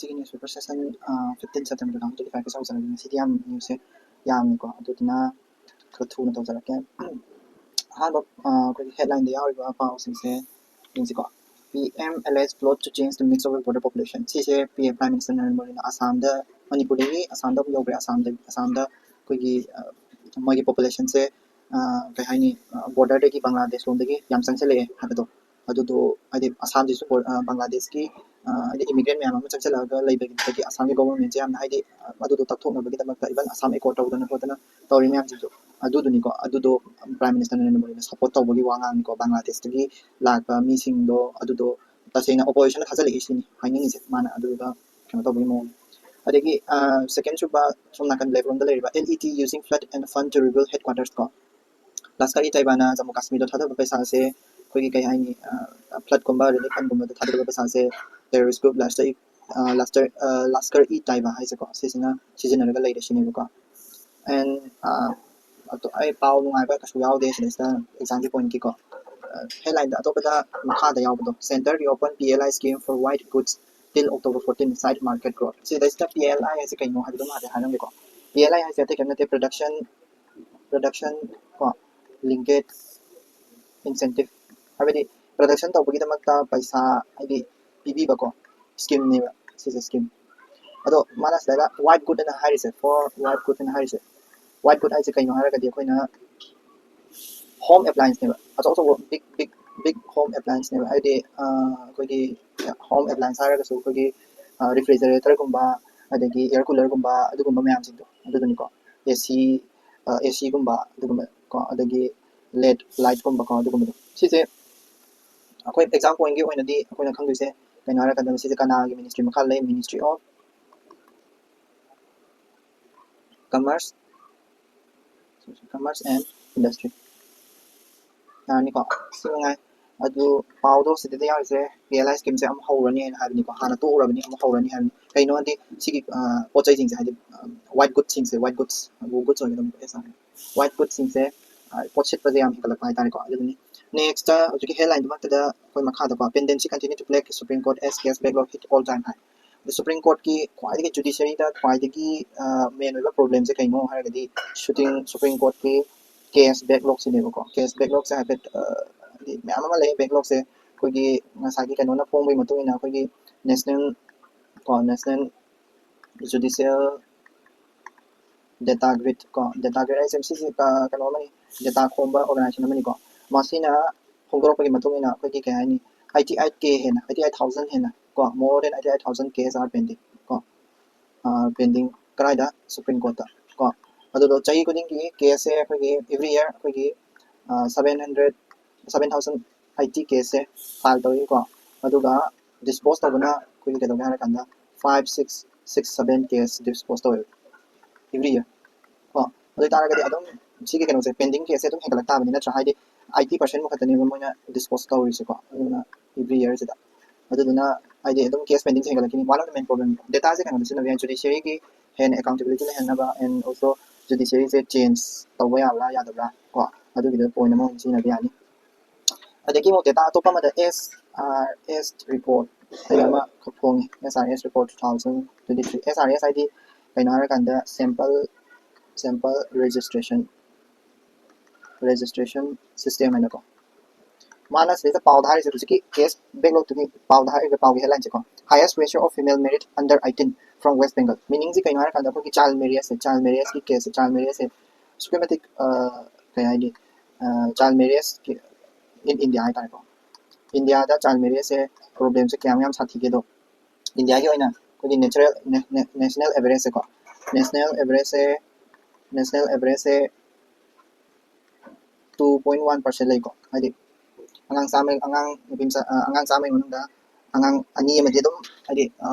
ꯁꯤꯒꯤ newspaper session 15 September 2025 ꯀ ꯁꯥꯎꯖꯔꯒꯦ ꯁꯤꯗꯤ ꯌꯥꯝ ꯅ꯭ꯌꯨꯁꯁꯦ ꯌꯥꯝꯃꯤꯀꯣ ꯑꯗꯨꯗꯨꯅ ꯈꯔ ꯊꯨꯅ ꯇꯧꯖꯔꯛꯀꯦ ꯑꯍꯥꯟꯕ ꯑꯩꯈꯣꯏꯒꯤ ꯍꯦꯗꯂꯥꯏꯟꯗ ꯌꯥꯎꯔꯤꯕ ꯄꯥꯎꯁꯤꯡꯁꯦ ꯌꯦꯡꯁꯤꯀꯣ PM alleged plot to change the mix of the border population ꯁꯤꯁꯦ Prime Minister Narendra Modina ꯑꯁꯥꯝꯗ ꯃꯅꯤꯄꯨꯔꯗꯒꯤ ꯑꯁꯥꯝꯗ ꯌꯧꯈ꯭ꯔꯦ ꯑꯁꯥꯝꯗ ꯑꯩꯈꯣꯏꯒꯤ ꯃꯣꯏꯒꯤ ꯄꯣꯄꯨꯂꯦꯁꯟꯁꯦ ꯀꯩ ꯍꯥꯏꯅꯤ ꯕꯣꯔꯗꯔꯗꯒꯤ ꯕꯪꯒ꯭ꯂꯥꯗꯦꯁ ꯂꯣꯝꯗꯒꯤ ꯌꯥꯝ ꯆꯪꯁꯤꯜꯂꯛꯑꯦ ꯍꯥꯏꯕꯗꯣ ꯑꯗꯨꯗꯣ ꯍꯥꯏꯗꯤ ꯑꯁꯥꯝꯗꯁꯨ ꯕꯪꯒ꯭ꯂꯥꯗꯦꯁꯀꯤ ꯍꯥꯏꯗꯤ ꯏꯃꯤꯒ꯭ꯔꯦꯟ ꯃꯌꯥꯝ ꯑꯃ ꯆꯪꯁꯤꯜꯂꯛꯑꯒ ꯂꯩꯕꯒꯤ ꯑꯁꯥꯝꯒꯤ ꯒꯣꯚꯔꯟꯃꯦꯟꯠꯁꯦ ꯌꯥꯝꯅ ꯍꯥꯏꯗꯤ ꯑꯗꯨꯗꯣ ꯇꯛꯊꯣꯛꯅꯕꯒꯤꯗꯃꯛꯇ ꯏꯚꯟ ꯑꯁꯥꯝ ꯑꯦꯀꯣꯔꯠ ꯇꯧꯗꯅ ꯈꯣꯠꯇꯅ ꯇꯧꯔꯤ ꯃꯌꯥꯝꯁꯤꯡꯗꯣ ꯑꯗꯨꯗꯨꯅꯤꯀꯣ ꯑꯗꯨꯗꯣ ꯄ꯭ꯔꯥꯏꯝ ꯃꯤꯅꯤꯁꯇꯔ ꯅꯔꯦꯟꯗ꯭ꯔ ꯃꯣꯗꯤꯅ ꯁꯞꯄꯣꯔꯠ ꯇꯧꯕꯒꯤ ꯋꯥ ꯉꯥꯡꯅꯤꯀꯣ ꯕꯪꯒ꯭ꯂꯥꯗꯦꯁꯇꯒꯤ ꯂꯥꯛꯄ ꯃꯤꯁꯤꯡꯗꯣ ꯑꯗꯨꯗꯣ ꯇꯁꯦꯡꯅ ꯑꯣꯄꯣꯖꯤꯁꯟꯗ ꯊꯥꯖꯤꯜꯂꯛꯏ ꯁꯤꯅꯤ ꯍꯥꯏꯅꯤꯡꯉꯤꯁꯦ ꯃꯥꯅ ꯑꯗꯨꯒ ꯀꯩꯅꯣ ꯇꯧꯕꯒꯤ ꯃꯑꯣꯡ ꯑꯗꯒꯤ ꯁꯦꯀꯦꯟ ꯁꯨꯕ ꯁꯣꯝ ꯅꯥꯀꯟ ꯂꯦꯐꯔꯣꯝꯗ ꯂꯩꯔꯤꯕ LET using flood and fund to rebuild headquarters ꯀꯣ ꯂꯁꯀꯔ ꯏ ꯇꯩꯕꯥꯅ ꯖꯝꯃꯨ ꯀꯥꯁꯃꯤꯔꯗ ꯊꯥꯗꯕ ꯄꯩꯁꯥꯁꯦ ꯑꯩꯈꯣꯏꯒꯤ ꯀꯩ ꯍꯥꯏꯅꯤ ꯐ꯭ꯂꯠꯀꯨꯝꯕ ꯔꯤꯂꯤꯐ ꯐꯟꯒꯨꯝꯕꯗ ꯊꯥꯗꯕ ꯄꯩꯁꯥꯁꯦ ꯇꯦꯔꯣꯔꯤꯁ ꯒ꯭ꯔꯨꯞ ꯂꯁꯀꯔ ꯏ ꯇꯩꯕ ꯍꯥꯏꯁꯦꯀꯣ ꯁꯤꯁꯤꯅ ꯁꯤꯖꯤꯟꯅꯔꯒ ꯂꯩꯔꯦ ꯁꯤꯅꯦꯕꯀꯣ ꯑꯦꯟ ꯑꯩ ꯄꯥꯎ ꯅꯨꯡꯉꯥꯏꯕ ꯀꯩꯁꯨ ꯌꯥꯎꯗꯦ ꯁꯤꯗꯩꯁꯤꯗ ꯑꯦꯛꯖꯥꯝꯒꯤ ꯄꯣꯏꯟꯠꯀꯤꯀꯣ ꯍꯦꯗꯂꯥꯏꯟꯗ ꯑꯇꯣꯞꯄꯗ ꯃꯈꯥꯗ ꯌꯥꯎꯕꯗꯣ centre ꯔꯤꯑꯣꯄꯟ PLI scheme for white goods till October 14 side market growth ꯁꯤꯗꯩꯁꯤꯗ PLI ꯍꯥꯏꯁꯦ ꯀꯩꯅꯣ ꯍꯥꯏꯕꯗꯣ ꯃꯥꯁꯦ ꯍꯥꯏꯔꯝꯒꯦꯀꯣ PLI ꯍꯥꯏꯁꯦ ꯑꯇꯩ ꯀꯩꯝ ꯅꯠꯇꯦ production ꯀꯣ linkage incentive ꯍꯥꯏꯕꯗꯤ production ꯇꯧꯕꯒꯤꯗꯃꯛꯇ ꯄꯩꯁꯥ ꯍꯥꯏꯗꯤ ꯄꯤꯕꯤꯕꯀꯣ ꯁ꯭ꯀꯤꯝꯅꯦꯕ ꯁꯤꯁꯦ ꯁ꯭ꯀꯤꯝ ꯑꯗꯣ ꯃꯥꯅ ꯁꯤꯗ white good ꯑꯅ ꯍꯥꯏꯔꯤꯁꯦ for white good ꯑꯅ ꯍꯥꯏꯔꯤꯁꯦ white good ꯍꯥꯏꯁꯦ ꯀꯩꯅꯣ ꯍꯥꯏꯔꯒꯗꯤ ꯑꯩꯈꯣꯏꯅ ꯍꯣꯝ ꯑꯦꯄ꯭ꯂꯥꯏꯟꯁꯅꯦꯕ ꯑꯆꯧ ꯑꯆꯧꯕ big ꯍꯣꯝ ꯑꯦꯄ꯭ꯂꯥꯏꯟꯁꯅꯦꯕ ꯍꯥꯏꯗꯤ ꯑꯩꯈꯣꯏꯒꯤ ꯍꯣꯝ ꯑꯦꯄ꯭ꯂꯥꯏꯟꯁ ꯍꯥꯏꯔꯒꯁꯨ ꯑꯩꯈꯣꯏꯒꯤ ꯔꯤꯐ꯭ꯔꯤꯖꯔꯦꯇꯔꯒꯨꯝꯕ ꯑꯗꯒꯤ ꯑꯦꯌꯔ ꯀꯨꯂꯔꯒꯨꯝꯕ ꯑꯗꯨꯒꯨꯝꯕ ꯃꯌꯥꯝꯁꯤꯡꯗꯣ ꯑꯗꯨꯗꯨꯅꯤꯀꯣ ACꯒꯨꯝꯕ ꯑꯗꯨꯒꯨꯝꯕ ꯀꯣ ꯑꯗꯒꯤ LED ꯂꯥꯏꯠꯀꯨꯝꯕꯀꯣ ꯑꯗꯨꯒꯨꯝꯕꯗꯣ ꯁꯤꯁꯦ ꯑꯩꯈꯣꯏ ꯑꯦꯛꯖꯥꯝ ꯄꯣꯏꯟꯠꯀꯤ ꯑꯣꯏꯅꯗꯤ ꯑꯩꯈꯣꯏꯅ ꯈꯪꯗꯣꯏꯁꯦ ꯀꯩꯅꯣ ꯍꯥꯏꯔꯀꯥꯟꯗ ꯁꯤꯁꯦ ꯀꯅꯥꯒꯤ ꯃꯤꯅꯤꯁꯇ꯭ꯔꯤ ꯃꯈꯥ ꯂꯩ ministry of commerce and industry ꯌꯥꯔꯅꯤꯀꯣ ꯁꯤ ꯅꯨꯡꯉꯥꯏ ꯑꯗꯨ ꯄꯥꯎꯗꯣ ꯁꯤꯗ ꯌꯥꯎꯔꯤꯁꯦ PLI ꯁ꯭ꯀꯤꯝꯁꯦ ꯑꯃꯨꯛ ꯍꯧꯔꯅꯤꯅ ꯍꯥꯏꯕꯅꯤꯀꯣ ꯍꯥꯟꯅ ꯇꯣꯛꯎꯔꯕꯅꯤ ꯑꯃꯨꯛ ꯍꯧꯔꯅꯤ ꯍꯥꯏꯕꯅꯤ ꯀꯩꯅꯣ ꯍꯥꯏꯗꯤ ꯁꯤꯒꯤ ꯄꯣꯠ ꯆꯩꯁꯤꯡꯁꯦ ꯍꯥꯏꯗꯤ ꯋꯥꯏꯠ ꯒꯨꯗꯁꯤꯡꯁꯦ ꯋꯥꯏꯠ ꯒꯨꯗꯁ ꯑꯣꯏꯒꯗꯕ ꯋꯥꯏꯠ ꯒꯨꯗꯁꯤꯡꯁꯦ ꯄꯣꯠ ꯁꯤꯠꯄꯁꯦ ꯌꯥꯝ ꯍꯦꯟꯒꯠꯂꯛꯄ ꯍꯥꯏꯇꯥꯔꯦꯀꯣ ꯑꯗꯨꯗꯨꯅꯤ ꯅꯦꯛꯁꯇ ꯍꯧꯖꯤꯛꯀꯤ ꯍꯦꯗꯂꯥꯏꯟꯗꯨꯃꯛꯇꯗ ꯑꯩꯈꯣꯏ ꯃꯈꯥꯗꯀꯣ pendency continue to plague supreme court as case backlog hit all time high ꯑꯗꯣ ꯁꯨꯄ꯭ꯔꯤꯝ ꯀꯣꯔꯠꯀꯤ ꯈ꯭ꯋꯥꯏꯗꯒꯤ ꯖꯨꯗꯤꯁꯤꯌꯔꯤꯗ ꯈ꯭ꯋꯥꯏꯗꯒꯤ ꯃꯦꯟ ꯑꯣꯏꯕ ꯄ꯭ꯔꯣꯕ꯭ꯂꯦꯝꯁꯦ ꯀꯩꯅꯣ ꯍꯥꯏꯔꯒꯗꯤ ꯁꯨꯄ꯭ꯔꯤꯝ ꯀꯣꯔꯠꯀꯤ ꯀꯦꯁ ꯕꯦꯛꯂꯣꯛꯁꯤꯅꯦꯕꯀꯣ ꯀꯦꯁ ꯕꯦꯛꯂꯣꯛꯁꯦ ꯍꯥꯏꯐꯦꯠ ꯃꯌꯥꯝ ꯑꯃ ꯂꯩ ꯕꯦꯛꯂꯣꯛꯁꯦ ꯑꯩꯈꯣꯏꯒꯤ ꯉꯁꯥꯏꯒꯤ ꯀꯩꯅꯣꯅ ꯐꯣꯡꯕꯒꯤ ꯃꯇꯨꯡ ꯏꯟꯅ ꯑꯩꯈꯣꯏꯒꯤ ꯅꯦꯁꯅꯦꯜ ꯖꯨꯗꯤꯁꯤꯌꯦꯜ ꯗꯦꯇꯥ ꯒ꯭ꯔꯤꯗ ꯀꯣ ꯗꯦꯇꯥ ꯒ꯭ꯔꯤꯗ ꯍꯥꯏꯁꯦ ꯁꯤꯁꯦ ꯀꯩꯅꯣ ꯑꯃꯅꯤ ꯗꯦꯇꯥ ꯈꯣꯝꯕ ꯑꯣꯔꯒꯅꯥꯏꯖꯦꯁꯟ ꯑꯃꯅꯤꯀꯣ ꯃꯁꯤꯅ ꯐꯣꯡꯗꯣꯔꯛꯄꯒꯤ ꯃꯇꯨꯡ ꯏꯟꯅ ꯑꯩꯈꯣꯏꯒꯤ ꯀꯩ ꯍꯥꯏꯅꯤ 88K ꯍꯦꯟꯅ 88,000 ꯍꯦꯟꯅ ꯀꯣ more than 88,000 cases are pending ꯀꯣ pending ꯀꯔꯥꯏꯗ ꯁꯨꯄ꯭ꯔꯤꯝ ꯀꯣꯔꯠꯇ ꯀꯣ ꯑꯗꯨꯗꯣ ꯆꯍꯤ ꯈꯨꯗꯤꯡꯒꯤ ꯀꯦꯁꯁꯦ ꯑꯩꯈꯣꯏꯒꯤ every year ꯑꯩꯈꯣꯏꯒꯤ 780 ꯀꯦꯁꯁꯦ ꯐꯥꯏꯜ ꯇꯧꯏꯀꯣ ꯑꯗꯨꯒ ꯗꯤꯁꯄꯣꯁ ꯇꯧꯕꯅ ꯑꯩꯈꯣꯏꯒꯤ ꯀꯩꯗꯧꯒꯦ ꯍꯥꯏꯔꯀꯥꯟꯗ 5-6-7 ꯀꯦꯁ ꯗꯤꯁꯄꯣꯁ ꯇꯧꯋꯦ every year ꯀꯣ ꯑꯗꯨ ꯑꯣꯏꯇꯥꯔꯒꯗꯤ ꯑꯗꯨꯝ ꯁꯤꯒꯤ ꯀꯩꯅꯣꯁꯦ ꯄꯦꯟꯗꯤꯡ ꯀꯦꯁꯁꯦ ꯑꯗꯨꯝ ꯍꯦꯟꯒꯠꯂꯛ ꯇꯥꯕꯅꯤ ꯅꯠꯇ꯭ꯔꯥ ꯍꯥꯏꯗꯤ 80% ꯃꯨꯛꯈꯛꯇꯅꯦꯕ ꯃꯣꯏꯅ ꯗꯤꯁꯄꯣꯁ ꯇꯧꯔꯤꯁꯦꯀꯣ ꯑꯗꯨꯅ every year ꯁꯤꯗ ꯑꯗꯨꯗꯨꯅ ꯍꯥꯏꯗꯤ ꯑꯗꯨꯝ ꯀꯦꯁ ꯄꯦꯟꯗꯤꯡ ꯍꯦꯟꯒꯠꯂꯛꯈꯤꯅꯤ one of the main problem ꯗꯦꯇꯥꯁꯦ ꯀꯩꯅꯣꯗ ꯁꯤꯖꯤꯟꯅꯕ ꯌꯥꯏ ꯖꯨꯗꯤꯁꯤꯌꯔꯤꯒꯤ ꯍꯦꯟꯅ ꯑꯦꯀꯥꯎꯟꯇꯦꯕꯤꯂꯤꯇꯤ ꯂꯩꯍꯟꯅꯕ ꯑꯦꯟ ꯑꯣꯜꯁꯣ ꯖꯨꯗꯤꯁꯤꯌꯔꯤꯁꯦ ꯆꯦꯟꯖ ꯇꯧꯕ ꯌꯥꯕ꯭ꯔꯥ ꯌꯥꯗꯕ꯭ꯔꯥ ꯀꯣ ꯑꯗꯨꯒꯤꯗ ꯄꯣꯏꯟꯠ ꯑꯃ ꯁꯤꯖꯤꯟꯅꯕ ꯌꯥꯅꯤ ꯑꯗꯒꯤ ꯑꯃꯨꯛ ꯗꯦꯇꯥ ꯑꯇꯣꯞꯄ ꯑꯃꯗ SRS ꯔꯤꯄꯣꯔꯠ ꯍꯥꯏꯅ ꯑꯃ ꯐꯣꯡꯉꯤ SRS ꯔꯤꯄꯣꯔꯠ 2023 SRS ꯍꯥꯏꯗꯤ ꯀꯩꯅꯣ ꯍꯥꯏꯔꯀꯥꯟꯗ ꯁꯦꯝꯄꯜ ꯔꯦꯖꯤꯁꯇ꯭ꯔꯦꯁꯟ ꯁꯤꯁꯇꯦꯝ ꯍꯥꯏꯅꯀꯣ ꯃꯥꯅ ꯁꯤꯗ ꯄꯥꯎꯗ ꯍꯥꯏꯔꯤꯁꯦ ꯍꯧꯖꯤꯛꯀꯤ ꯀꯦꯁ ꯕꯦꯛꯂꯣꯛꯇꯨꯒꯤ ꯄꯥꯎꯗ ꯍꯥꯏꯔꯤꯕ ꯄꯥꯎꯒꯤ ꯍꯦꯗꯂꯥꯏꯟꯁꯦꯀꯣ highest ratio of female merit under 18 from West Bengal ꯃꯤꯅꯤꯡꯁꯦ ꯀꯩꯅꯣ ꯍꯥꯏꯔꯀꯥꯟꯗ ꯑꯩꯈꯣꯏꯒꯤ ꯆꯥꯏꯜ ꯃꯦꯔꯤꯌꯦꯖꯀꯤ ꯀꯦꯁꯁꯦ ꯆꯥꯏꯜ ꯃꯦꯔꯤꯌꯦꯖꯁꯦ ꯑꯁꯨꯛꯀꯤ ꯃꯇꯤꯛ ꯀꯩ ꯍꯥꯏꯅꯤ ꯆꯥꯏꯜ ꯃꯦꯔꯤꯌꯦꯖ ꯏꯟ ꯏꯟꯗꯤꯌꯥ ꯍꯥꯏꯇꯥꯔꯦꯀꯣ ꯏꯟꯗꯤꯌꯥꯗ ꯆꯥꯏꯜ ꯃꯦꯔꯤꯌꯦꯖꯁꯦ ꯄ꯭ꯔꯣꯕ꯭ꯂꯦꯝꯁꯦ ꯀꯌꯥꯝ ꯌꯥꯝ ꯁꯥꯊꯤꯒꯦꯗꯣ ꯏꯟꯗꯤꯌꯥꯒꯤ ꯑꯣꯏꯅ ꯑꯩꯈꯣꯏꯒꯤ ꯅꯦꯁꯅꯦꯜ ꯑꯦꯚꯔꯦꯖꯁꯦꯀꯣ ꯅꯦꯁꯅꯦꯜ ꯑꯦꯚꯔꯦꯖꯁꯦ 2.1% ꯂꯩꯀꯣ ꯍꯥꯏꯗꯤ ꯑꯉꯥꯡ ꯆꯥꯝꯃꯒꯤ ꯃꯅꯨꯡꯗ ꯑꯉꯥꯡ 2 ꯑꯃꯗꯤ ꯑꯗꯨꯝ ꯍꯥꯏꯗꯤ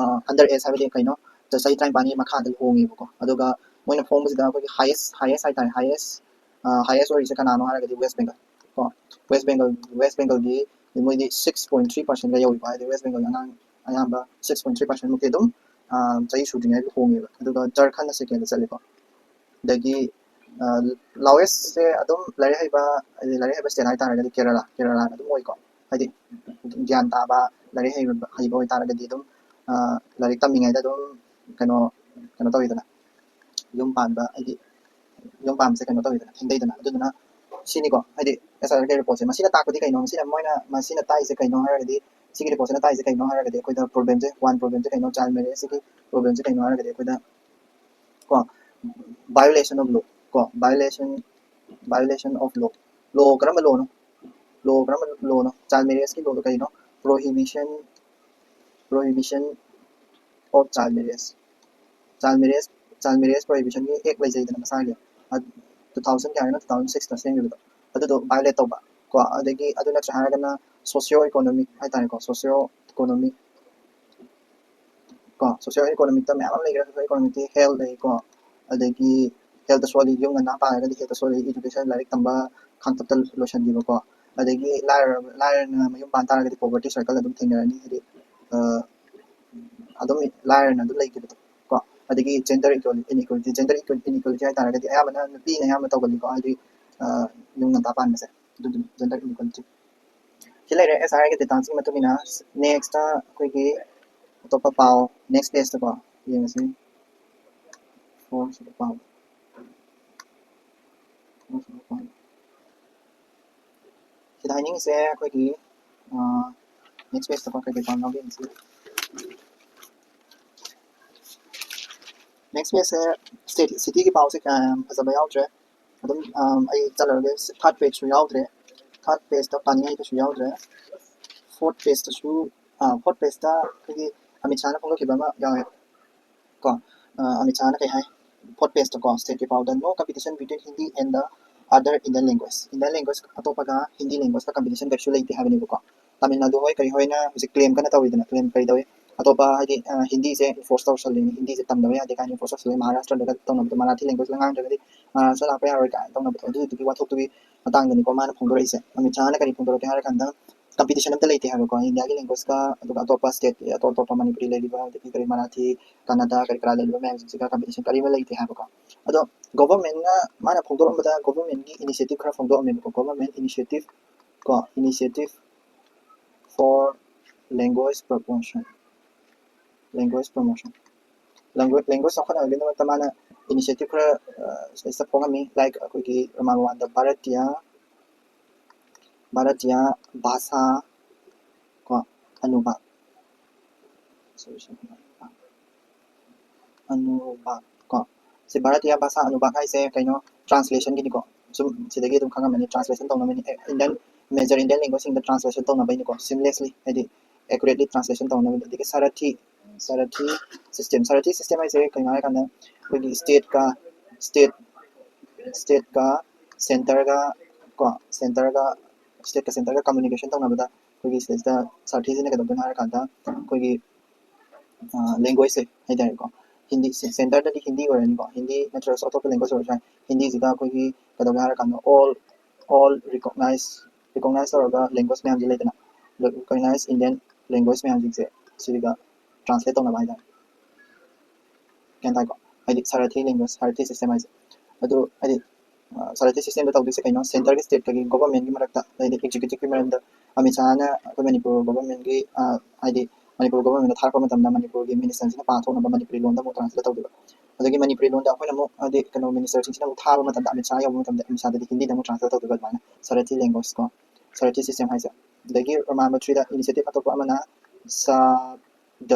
ꯑꯟꯗꯔ ꯑꯦꯖ ꯍꯥꯏꯕꯗꯤ ꯀꯩꯅꯣ ꯆꯍꯤ 19ꯒꯤ ꯃꯈꯥꯗ ꯍꯣꯡꯉꯦꯕꯀꯣ ꯑꯗꯨꯒ ꯃꯣꯏꯅ ꯐꯣꯡꯕꯁꯤꯗ ꯑꯩꯈꯣꯏꯒꯤ ꯍꯥꯏꯌꯦꯁ ꯍꯥꯏꯇꯥꯔꯦ ꯍꯥꯏꯌꯦꯁ ꯑꯣꯏꯔꯤꯁꯦ ꯀꯅꯥꯅꯣ ꯍꯥꯏꯔꯒꯗꯤ ꯋꯦꯁ ꯕꯦꯡꯒꯜ ꯀꯣ ꯋꯦꯁ ꯕꯦꯡꯒꯜꯒꯤ ꯃꯣꯏꯗꯤ 6.3%ꯒ ꯌꯧꯏꯀꯣ ꯍꯥꯏꯗꯤ ꯋꯦꯁ ꯕꯦꯡꯒꯜ ꯑꯉꯥꯡ ꯑꯌꯥꯝꯕ 6.3% ꯃꯨꯛꯇꯤ ꯑꯗꯨꯝ ꯆꯍꯤ ꯁꯨꯗ꯭ꯔꯤꯉꯩꯗ ꯍꯣꯡꯉꯦꯕ ꯑꯗꯨꯒ ꯖꯔꯈꯟꯗ ꯁꯦꯀꯦꯟꯗ ꯆꯠꯂꯦꯀꯣ ꯑꯗꯒꯤ ꯂꯥꯋꯦꯁꯁꯦ ꯑꯗꯨꯝ ꯂꯥꯏꯔꯤꯛ ꯍꯩꯕ ꯁ꯭ꯇꯦꯠ ꯍꯥꯏꯇꯥꯔꯒꯗꯤ ꯀꯦꯔꯂꯥ ꯑꯗꯨꯝ ꯑꯣꯏꯀꯣ ꯍꯥꯏꯗꯤ ꯒ꯭ꯌꯥꯟ ꯇꯥꯕ ꯂꯥꯏꯔꯤꯛ ꯍꯩꯕ ꯑꯣꯏꯇꯥꯔꯒꯗꯤ ꯑꯗꯨꯝ लाइक तमीङाइदा दम कनो कनो तविदना युम पानबा आइदि युम पानसे कनो तविदना थिंदैदना अदुना सिनिको आइदि एसआर के रिपोर्ट से मसिना ताकदि कइनो मसिना मोइना मसिना ताइसे कइनो हारगदि सिगी रिपोर्ट से ताइसे कइनो हारगदि कोइदा प्रॉब्लम से वन प्रॉब्लम से कइनो चाइल्ड मैरिज सिगी प्रॉब्लम से कइनो हारगदि कोइदा को violation of law को violation of law करम law no law करम law no child marriage की law तो कइनो prohibition of child marriage prohibition की एक लई जाइदना मसागे 2000 क्या है ना 2006 ना सेंगिबो अदुदो violate तौबा को अदगी अदुना चाहागना socio economic हाय तारे को socio economic को socio economic ता मैम लेगरा socio economic की health ले को अदगी health सोली yung ना पागदि health सोली education लाइक तंबा खांतप लोशन दिबो को अदगी लायर ना मयुम पान तारगदि poverty circle अदुम थिंगरनी हदि अदुम लायर ना अदु लेकिबो को अदगी gender inequality हाय तारगदि अयामना नुपी ना याम तौगलि को हदि yung ना पान से gender inequality सिलेरे एसआर के डेटांस की मतुमिना नेक्स्ट कोइगी अतोपा पाओ नेक्स्ट पेज तको येंगसि फोर से पाओ सिदा हाइनिंग से कोइगी नेक्स्ट पेज तको कोइगी पाओ येंगसि नेक्स्ट पेज से स्टेट सिटी की पाओ से फजबा याउद्रे अदुम आई चलरगे थर्ड पेज याउद्रे थर्ड पेज ता पानी पे याउद्रे फोर्थ पेज तसु फोर्थ पेज ता कोइगी अमित शाह ना फोंगो किबा मा यावे को अमित शाह ना कहि हाय फोर्थ पेज तको स्टेट की पाओ द no competition between Hindi and the other Indian language अतोपगा हिंदी लैंग्वेज का कंपटीशन कैसु लेते हागनि को तमिलनाडु होय करि होयना हुजि क्लेम कना तविदना क्लेम करि दवे अतोपा हाइदि हिंदी से फोर्स तौसलि हिंदी से तमदवे यादे कानि फोर्स तौसलि महाराष्ट्र लगा तौनब मराठी लैंग्वेज लंगांग जगदि महाराष्ट्र लापे हारोय का तौनब अदु दुबि वाथोक दुबि मतंगनि को मान फोंदोरइसे अमित शाह ना करि फोंदोरके हार कंदा कंपटीशन अमता लेते हागो को इंडिया की लैंग्वेज का अदुगा अतोपा स्टेट अतोपा मणिपुरी लेलिबा दि करि मराठी कन्नडा करि करा लेलिबा मैम जिगा कंपटीशन करिबा लेते हागो को अदो गवर्नमेंट ना माना फोंदोरमदा गवर्नमेंट की इनिशिएटिव खरा फोंदोरमे को government initiative for language promotion language सखना लेनो तमाना इनिशिएटिव खरा स्पेस फोंगामी लाइक कोइगी रमावान द भारतीय भाषा को अनुवाद को से भारतीय भाषा अनुवाद हाइसे कइनो ट्रांसलेशन की को सुम सिदगी दुम खंगा मनि ट्रांसलेशन तौना मनि Indian major Indian language in the translation तौना बनि को सिमलेसली एदि एक्यूरेटली ट्रांसलेशन तौना बनि दिके सारथी सिस्टम हाइसे कइनो हाय काना कोइगी स्टेट का सेंटर का कम्युनिकेशन तौना बदा कोइगी स्टेट दा सारथी जिने कदम हाय काना कोइगी लैंग्वेज से हाइदाय को हिंदी सेंटर दा हिंदी ओरनि को हिंदी नेचुरल ऑटो लैंग्वेज ओर हिंदी जिगा कोइगी कदम हाय काना all recognize और लैंग्वेज में हम लेतना recognize इंडियन लैंग्वेज में हम जिसे सिगा ट्रांसलेट होना बाइदा कैन ताको आइदि सारथी लैंग्वेज सारथी सिस्टम आइसे अदो आइदि सारथी सिस्टम दा तौदिसे कइनो सेंटर के स्टेट के गवर्नमेंट की मरकता आइदि एग्जीक्यूटिव की मरंदा अमित शाह ना को मणिपुर गवर्नमेंट की आइदि मणिपुर गवर्नमेंट थारको मतमदा मणिपुर की मिनिस्टर सिना पाथोना मणिपुरी लोन दा मो ट्रांसलेट तौदिबा अदगी मणिपुरी लोन दा अखोइना मो आइदि कनो मिनिस्टर सिना मो थाबा मतमदा अमित शाह याबो मतमदा अमित शाह दा हिंदी दा मो ट्रांसलेट तौदिबा माना सारथी लैंग्वेज को सारथी सिस्टम हाइसा दगी रमामा थ्री दा इनिशिएटिव अतोपा अमना शब्द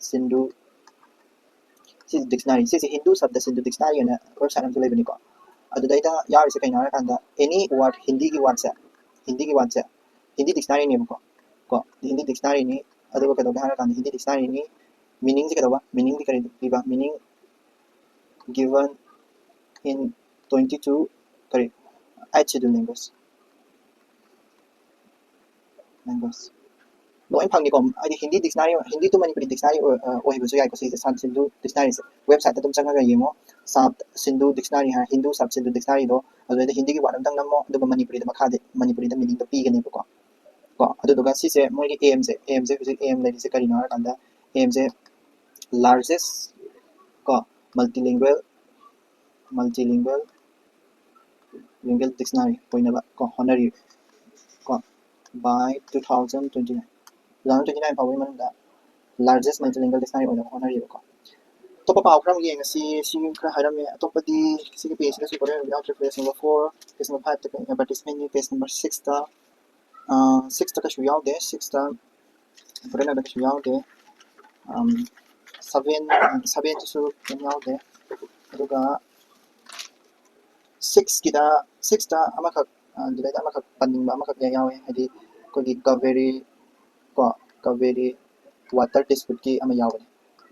सिंधु डिक्शनरी से हिंदू शब्द सिंधु डिक्शनरी ना वेबसाइट हम लेबनी को अदुदैदा यारिसे कइना हाय कांदा एनी वर्ड हिंदी की वर्ड से हिंदी डिक्शनरी ने को हिंदी डिक्शनरी ने अदुगो कदो हाय कांदा हिंदी डिक्शनरी ने मीनिंग से कदवा मीनिंग करि दिबा मीनिंग given in 22 करि HinduAnalysisinmanipuri लैंग्वेज लोइन फंगनि को आइदि Hindi dictionary Hindi to Manipuri dictionary ओहिबसु याइ को से सान सिंधु डिक्शनरी से वेबसाइट तुम चंगा येमो शब्द सिंधु डिक्शनरी है हिंदू शब्द सिंधु डिक्शनरी दो अदुदे हिंदी की वर्ड अंतंग नमो अदुगा मणिपुरी द मखादे मणिपुरी द मीनिंग द पीगनि को अदुदुगा सिसे मोइगी एम से एम लेदि से करिनो हार कांदा एम से लार्जेस्ट को मल्टीलिंगुअल डिक्शनरी पोइनबा को होनरी को by 2029 फावै मनदा largest multilingual dictionary ꯑꯣꯏꯅ ꯍꯣꯠꯅꯔꯤꯕꯀꯣ ꯑꯇꯣꯞꯄ ꯄꯥꯎ ꯈꯔ ꯌꯦꯡꯉꯁꯤ ꯁꯤ ꯈꯔ ꯍꯥꯏꯔꯝꯃꯦ ꯑꯇꯣꯞꯄꯗꯤ ꯁꯤꯒꯤ ꯄꯦꯖꯁꯤꯗꯁꯨ ꯀꯣꯔꯤꯌꯟ ꯌꯥꯎꯗ꯭ꯔꯦ ꯄꯦꯖ ꯅꯝꯕꯔ 4 ꯄꯦꯖ ꯅꯝꯕर 5 ꯇ ꯑꯦꯗꯚꯔꯇꯤꯁꯃꯦꯟꯒꯤ ꯄꯦꯖ ꯅꯝꯕर 6 ꯇ 6 ꯇ ꯀꯩꯁꯨ ꯌꯥꯎꯗꯦ 6 ꯇ ꯀꯣꯔꯤꯌꯟ ꯀꯩꯁꯨ ꯌꯥꯎꯗꯦ 7 ꯇꯁꯨ ꯀꯩꯝ ꯌꯥꯎꯗꯦ ꯑꯗꯨꯒ 6 ꯇ ꯑꯃꯈꯛ ꯑꯗꯨꯗꯩꯗ ꯑꯃꯈꯛ ꯄꯟꯅꯤꯡꯕ ꯑꯃꯈꯛ ꯌꯥꯎꯋꯦ ꯍꯥꯏꯗꯤ ꯑꯩꯈꯣꯏꯒꯤ ꯀꯥꯕꯦꯔꯤ ꯋꯥꯇꯔ ꯗꯤꯁꯄ꯭ꯌꯨꯠꯀꯤ ꯑꯃ ꯌꯥꯎꯕꯅꯦ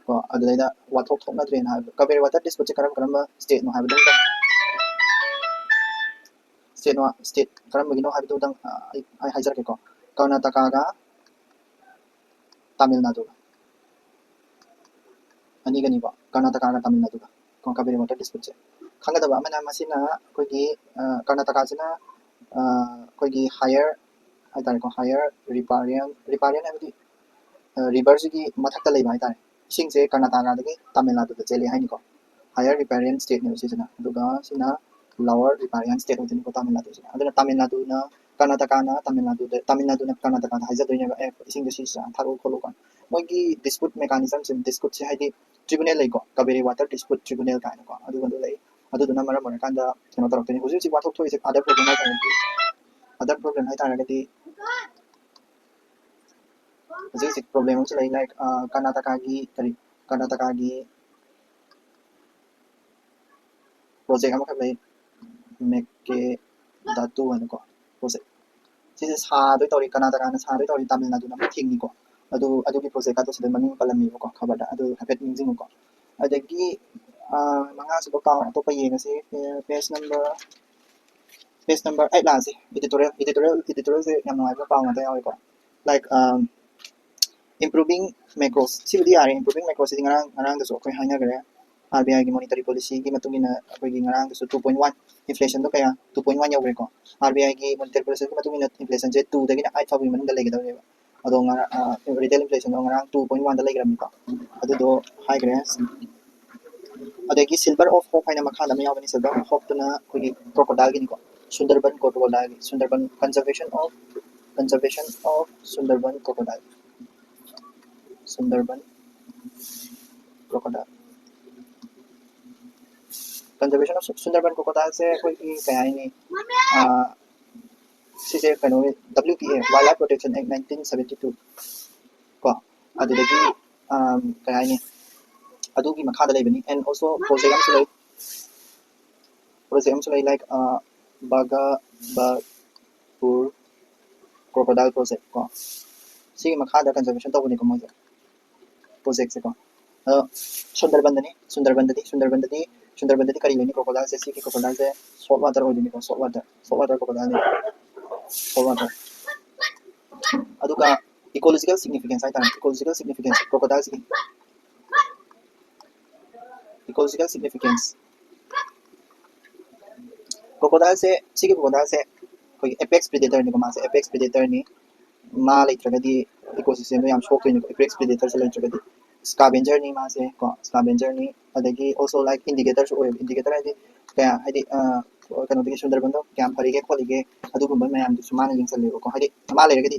ꯀꯣ ꯑꯗꯨꯗꯩꯗ ꯋꯥꯊꯣꯛ ꯊꯣꯛꯅꯗ꯭ꯔꯦꯅ ꯍꯥꯏꯕ ꯀꯥꯕꯦꯔꯤ ꯋꯥꯇꯔ ꯗꯤꯁꯄ꯭ꯌꯨꯠꯁꯦ ꯀꯔꯝꯕ ꯁ꯭ꯇꯦꯠꯅꯣ ꯍꯥꯏꯕꯗꯨꯗꯪ ꯁ꯭ꯇꯦꯠ ꯀꯔꯝꯕꯒꯤꯅꯣ ꯍꯥꯏꯕꯗꯨꯗꯪ ꯑꯩ ꯍꯥꯏꯖꯔꯛꯀꯦꯀꯣ ꯀꯔꯅꯥꯇꯀꯥꯒ ꯇꯥꯃꯤꯜ ꯅꯥꯗꯨꯒ ꯑꯅꯤꯒꯅꯤꯀꯣ ꯀꯔꯅꯥꯇꯀꯥꯒ ꯇꯥꯃꯤꯜ ꯅꯥꯗꯨꯒ ꯀꯥꯕꯦꯔꯤ ꯋꯥꯇꯔ ꯗꯤꯁꯄ꯭ꯌꯨꯠꯁꯦ ꯈꯪꯒꯗꯕ ꯑꯃꯅ ꯃꯁꯤꯅ ꯑꯩꯈꯣꯏꯒꯤ ꯀꯔꯅꯥꯇꯀꯥꯁꯤꯅ ꯑꯩꯈꯣꯏꯒꯤ ꯍꯥꯏꯌꯔ ꯍꯥꯏꯇꯥꯔꯦꯀꯣ ꯍꯥꯏꯌꯔ ꯔꯤꯄꯥꯔꯤꯌꯟ ꯍꯥꯏꯕꯗꯤ ꯔꯤꯚꯔꯁꯤꯒꯤ ꯃꯊꯛꯇ ꯂꯩꯕ ꯍꯥꯏꯇꯥꯔꯦ ꯏꯁꯤꯡꯁꯦ ꯀꯔꯅꯥꯇꯀꯥꯗꯒꯤ ꯇꯥꯃꯤꯜ ꯅꯥꯗꯨꯗ ꯆꯦꯜꯂꯤ ꯍꯥꯏꯅꯤꯀꯣ ꯍꯥꯏꯌꯔ ꯔꯤꯄꯥꯔꯤꯌꯟ ꯁ꯭ꯇꯦꯠꯅꯦꯕ ꯁꯤꯁꯤꯅ ꯑꯗꯨꯒ ꯁꯤꯅ ꯂꯋꯔ ꯔꯤꯄꯥꯔꯤꯌꯟ ꯁ꯭ꯇꯦꯠ ꯑꯣꯏꯗꯣꯏꯅꯤꯀꯣ ꯇꯥꯃꯤꯜ ꯅꯥꯗꯨꯁꯤꯅ ꯑꯗꯨꯅ ꯇꯥꯃꯤꯜ ꯅꯥꯗꯨꯅ ꯀꯔꯅꯥꯇꯀꯥꯅ ꯇꯥꯃꯤꯜ ꯅꯥꯗꯨꯅ ꯀꯔꯅꯥꯇꯀꯥꯗ ꯍꯥꯏꯖꯗꯣꯏꯅꯦꯕ ꯏꯁꯤꯡꯁꯦ ꯁꯤ ꯊꯥꯔꯛꯎ ꯈꯣꯠꯂꯨ ꯀꯥꯏꯅ ꯃꯣꯏꯒꯤ ꯗꯤꯁꯄ꯭ꯌꯨꯠ ꯃꯦꯀꯥꯅꯤꯖꯝꯁꯦ ꯗꯤꯁꯄ꯭ꯌꯨꯠꯁꯦ ꯍꯥꯏꯗꯤ ꯇ꯭ꯔꯤꯕꯨꯅꯦꯜ ꯂꯩꯀꯣ ꯀꯥꯕꯦꯔꯤ ꯋꯥꯇꯔ ꯗꯤꯁꯄ꯭ꯌꯨꯠ ꯇ꯭ꯔꯤꯕꯨꯅꯦꯜ ꯀꯥꯏꯅꯀꯣ ꯑꯗꯨꯒꯗꯣ ꯂꯩ ꯑꯗꯨꯗꯨꯅ ꯃꯔꯝ ꯑꯣꯏꯔꯀꯥꯟꯗ ꯀꯩꯅꯣ ꯇꯧꯔꯛꯇꯣꯏꯅꯤ ꯍꯧꯖꯤꯛ ꯋꯥꯊꯣꯛ ꯊꯣꯛꯏꯁꯦ ꯑꯗꯔ ꯄ꯭ꯔꯣꯕ꯭ꯂꯦꯝ ꯍꯥꯏꯇꯥꯔꯒꯗꯤ ꯍꯧꯖꯤꯛ ꯄ꯭ꯔꯣꯕ꯭ꯂꯦꯝ ꯑꯃꯁꯨ ꯂꯩ ꯂꯥꯏꯛ ꯀꯔꯅꯥꯇꯀꯥꯒꯤ ꯄ꯭ꯔꯣꯖꯦꯛ ꯑꯃꯈꯛ ꯂꯩ ꯃꯦꯛꯀꯦ ꯗꯥꯇꯨ ꯍꯥꯏꯅꯀꯣ ꯄ꯭ꯔꯣꯖꯦꯛ ꯁꯤꯁꯦ ꯁꯥꯗꯣꯏ ꯇꯧꯔꯤ ꯀꯔꯅꯥꯇꯀꯥꯅ ꯁꯥꯗꯣꯏ ꯇꯧꯔꯤ ꯇꯥꯃꯤꯜ ꯅꯥꯗꯨꯅ ꯑꯃꯨꯛ ꯊꯤꯡꯉꯤꯀꯣ ꯑꯗꯨꯒꯤ ꯄ꯭ꯔꯣꯖꯦꯛ ꯑꯗꯨ ꯁꯤꯗ ꯃꯃꯤꯡ ꯄꯜꯂꯝꯃꯦꯕꯀꯣ ꯈꯕꯔꯗ ꯑꯗꯨ ꯍꯥꯏꯐꯦꯠ ꯅꯤꯡꯁꯤꯡꯉꯨꯀꯣ ꯑꯗꯒꯤ ꯃꯉꯥꯁꯨꯕ ꯄꯥꯎ ꯑꯇꯣꯞꯄ ꯌꯦꯡꯉꯁꯤ ꯄꯦꯖ ꯅꯝꯕꯔ 8 ꯂꯥꯛꯑꯁꯤ editorialꯁꯦ ꯌꯥꯝ ꯅꯨꯡꯉꯥꯏꯕ ꯄꯥꯎ ꯉꯥꯛꯇ ꯌꯥꯎꯋꯦꯀꯣ ꯂꯥꯏꯛ improving macros ꯁꯤꯕꯨꯗꯤ ꯌꯥꯔꯦ improving macros ꯁꯤꯗꯤ ꯉꯔꯥꯡꯗꯁꯨ ꯑꯩꯈꯣꯏ ꯍꯥꯏꯅꯈ꯭ꯔꯦ RBIꯒꯤ ꯃꯣꯅꯤꯇꯔꯤ ꯄꯣꯂꯤꯁꯤꯒꯤ ꯃꯇꯨꯡ ꯏꯟꯅ ꯑꯩꯈꯣꯏꯒꯤ ꯉꯔꯥꯡꯗꯁꯨ 2.1 ꯏꯟꯐ꯭ꯂꯦꯁꯟꯗꯣ ꯀꯌꯥ 2.1 ꯌꯧꯈ꯭ꯔꯦꯀꯣ RBIꯒꯤ ꯃꯣꯅꯤꯇꯔꯤ ꯄꯣꯂꯤꯁꯤꯒꯤ ꯃꯇꯨꯡ ꯏꯟꯅ ꯏꯟꯐ꯭ꯂꯦꯁꯟꯁꯦ 2ꯗꯒꯤꯅ 8 ꯐꯥꯎꯕꯒꯤ ꯃꯅꯨꯡꯗ ꯂꯩꯒꯗꯧꯅꯦꯕ ꯑꯗꯣ ꯔꯤꯇꯦꯜ ꯏꯟꯐ꯭ꯂꯦꯁꯟꯗꯣ ꯉꯔꯥꯡ 2.1ꯗ ꯂꯩꯈ꯭ꯔꯕꯅꯤꯀꯣ ꯑꯗꯨꯗꯣ ꯍꯥꯏꯈ꯭ꯔꯦ ꯑꯗꯒꯤ ꯁꯤꯜꯚꯔ ꯑꯣꯐ ꯍꯣꯞ ꯍꯥꯏꯅ ꯃꯈꯥꯗ ꯑꯃ ꯌꯥꯎꯕꯅꯤ ꯁꯤꯜꯚꯔ ꯑꯣꯐ ꯍꯣꯞꯇꯨꯅ ꯑꯩꯈꯣꯏꯒꯤ ꯀ꯭ꯔꯣꯀꯣꯗꯥꯏꯜꯒꯤꯅꯤꯀꯣ ꯁꯨꯟꯗꯔꯕꯟ ꯀ꯭ꯔꯣꯀꯣꯗꯥꯏꯜꯒꯤ ꯁꯨꯟꯗꯔꯕꯟ conservation of Sundarban crocodile Sundarban crocodile conservation of Sundarban crocodile से कोई क्या है नहीं सिसे कनो WPA Wildlife Protection Act 1972 को अदुदगी क्या है नहीं अदुगी मखादा लेबनी and also project am sulai like Bagapur crocodile project को सिगे मखादा conservation तो बनी को मजे project से को सुंदरबंदनी करी लेनी क्रोकोडाइल से सीखी क्रोकोडाइल से सॉल्ट वाटर हो जानी को सॉल्ट वाटर क्रोकोडाइल ने सॉल्ट वाटर अदुका इकोलॉजिकल सिग्निफिकेंस है तान इकोलॉजिकल सिग्निफिकेंस क्रोकोडाइल से इकोलॉजिकल सिग्निफिकेंस क्रोकोडाइल से सीखी क्रोकोडाइल से कोई एपेक्स प्रेडेटर ने को मासे एपेक्स प्रेडेटर ने मा लेत्रगदी इकोसिस्टम में याम शोक ने एपेक्स प्रेडेटर से लेत्रगदी scavenger ni mase ko scavenger ni adagi also like indicator so indicator adi kaya hadi kano digi sundarban do kya pharige kholige adu gumba mayam du sumana yingsalle ko hadi ma le gadi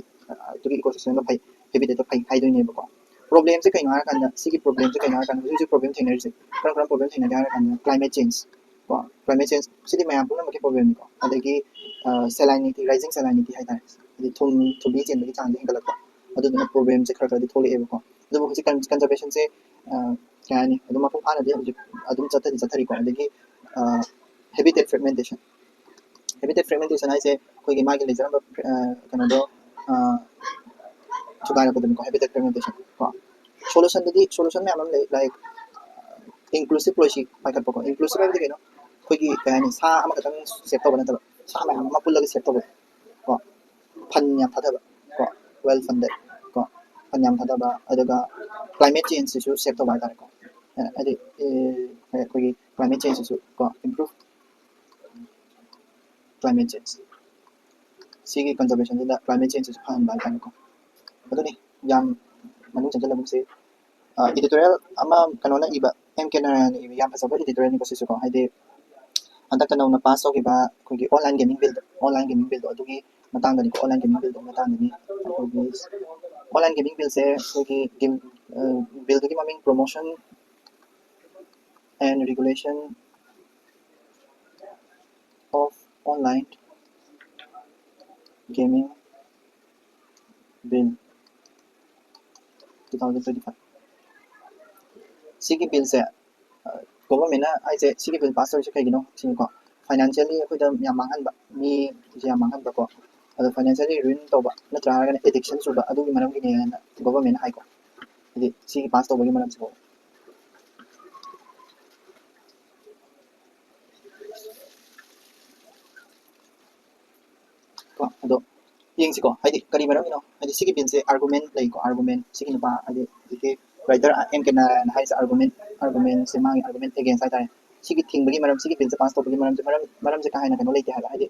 tugi ecosystem do phai habitat do phai hai do ni ko problem se kaina kan sigi problem se kaina kan huji problem thina ri kan problem thina ga kan climate change ko climate change sidi mayam puna ma ke problem ko adagi salinity rising salinity hai ta adi thumi chen gi chang de galak adu na problem se khara di thole e ko ꯑꯗꯨꯕꯨ ꯍꯧꯖꯤꯛ ꯀꯟꯖꯔꯕꯦꯁꯟꯁꯦ ꯀꯩ ꯍꯥꯏꯅꯤ ꯑꯗꯨꯝ ꯃꯄꯨꯡ ꯐꯥꯅꯗꯤ ꯍꯧꯖꯤꯛ ꯑꯗꯨꯝ ꯆꯠꯊꯔꯤꯀꯣ ꯑꯗꯒꯤ habitat ꯐ꯭ꯔꯦꯒꯃꯦꯟꯇꯦꯁꯟ ꯍꯥꯏꯁꯦ ꯑꯩꯈꯣꯏꯒꯤ ꯃꯥꯒꯤ ꯂꯩꯖꯔꯝꯕ ꯀꯩꯅꯣꯗꯣ ꯊꯨꯒꯥꯏꯔꯛꯄꯗꯨꯅꯤꯀꯣ ꯍꯦꯕꯤꯇꯦꯠ ꯐ꯭ꯔꯦꯒꯃꯦꯟꯇꯦꯁꯟ ꯀꯣ ꯁꯣꯂꯨꯁꯟ ꯃꯌꯥꯝ ꯑꯃ ꯂꯩ ꯂꯥꯏꯛ inclusive policy ꯄꯥꯏꯈꯠꯄꯀꯣ inclusive ꯍꯥꯏꯕꯗꯤ ꯀꯩꯅꯣ ꯑꯩꯈꯣꯏꯒꯤ ꯀꯩ ꯍꯥꯏꯅꯤ ꯁꯥ ꯑꯃꯈꯛꯇꯪ ꯁꯦꯞ ꯇꯧꯕ ꯅꯠꯇꯕ ꯁꯥ ꯃꯌꯥꯝ ꯑꯃ ꯄꯨꯜꯂꯒ ꯁꯦꯞ ꯇꯧꯕ ꯀꯣ ꯐꯟ ꯌꯥꯝ ꯊꯥꯗꯕ ꯀꯣ ꯋꯦꯜ ꯐꯟꯗꯦꯠ ꯀꯣ ꯐꯟ ꯌꯥꯝ ꯊꯥꯗꯕ ꯑꯗꯨꯒ climate change ꯁꯤꯁꯨ ꯁꯦꯞ ꯇꯧꯕ ꯍꯥꯏꯇꯥꯔꯦꯀꯣ ꯍꯥꯏꯗꯤ ꯑꯩꯈꯣꯏꯒꯤ climate change ꯁꯤꯁꯨ ꯀꯣ improve climate change ꯁꯤꯒꯤ conservationꯁꯤꯗ climate change ꯁꯤꯁꯨ ꯐꯍꯟꯕ ꯍꯥꯏꯇꯥꯔꯦꯀꯣ ꯑꯗꯨꯅꯤ ꯌꯥꯝ ꯃꯅꯨꯡ ꯆꯪꯁꯤꯜꯂꯕꯁꯤ editorial ama kanona iba M Kenarana iba yam pasaba editorial ni ko haide handak nawna pass tawgiba kogi online gaming bill adugi matangani ko online gaming bill matangani online gaming bill se kogi bill dugi maming promotion and regulation of online gaming bill 2025 sigi bill se government na ai se sigi bill pass se kai gino sing ko financially khoi da yam mang han ba mi je yam mang han ba ko ado financially ruin to ba na tra ga addiction su ba adu gi manam gi ne government ai ko adi sigi pass to ba gi manam se ko ado yeng si ko hadi kari maram ino hadi sigi bin se argument lai ko argument sigi no ba hadi dike writer em ke na hai se argument se mang argument against ai ta sigi thing bagi maram sigi bin se pass to bagi maram se ka hai na kano lai te ha hadi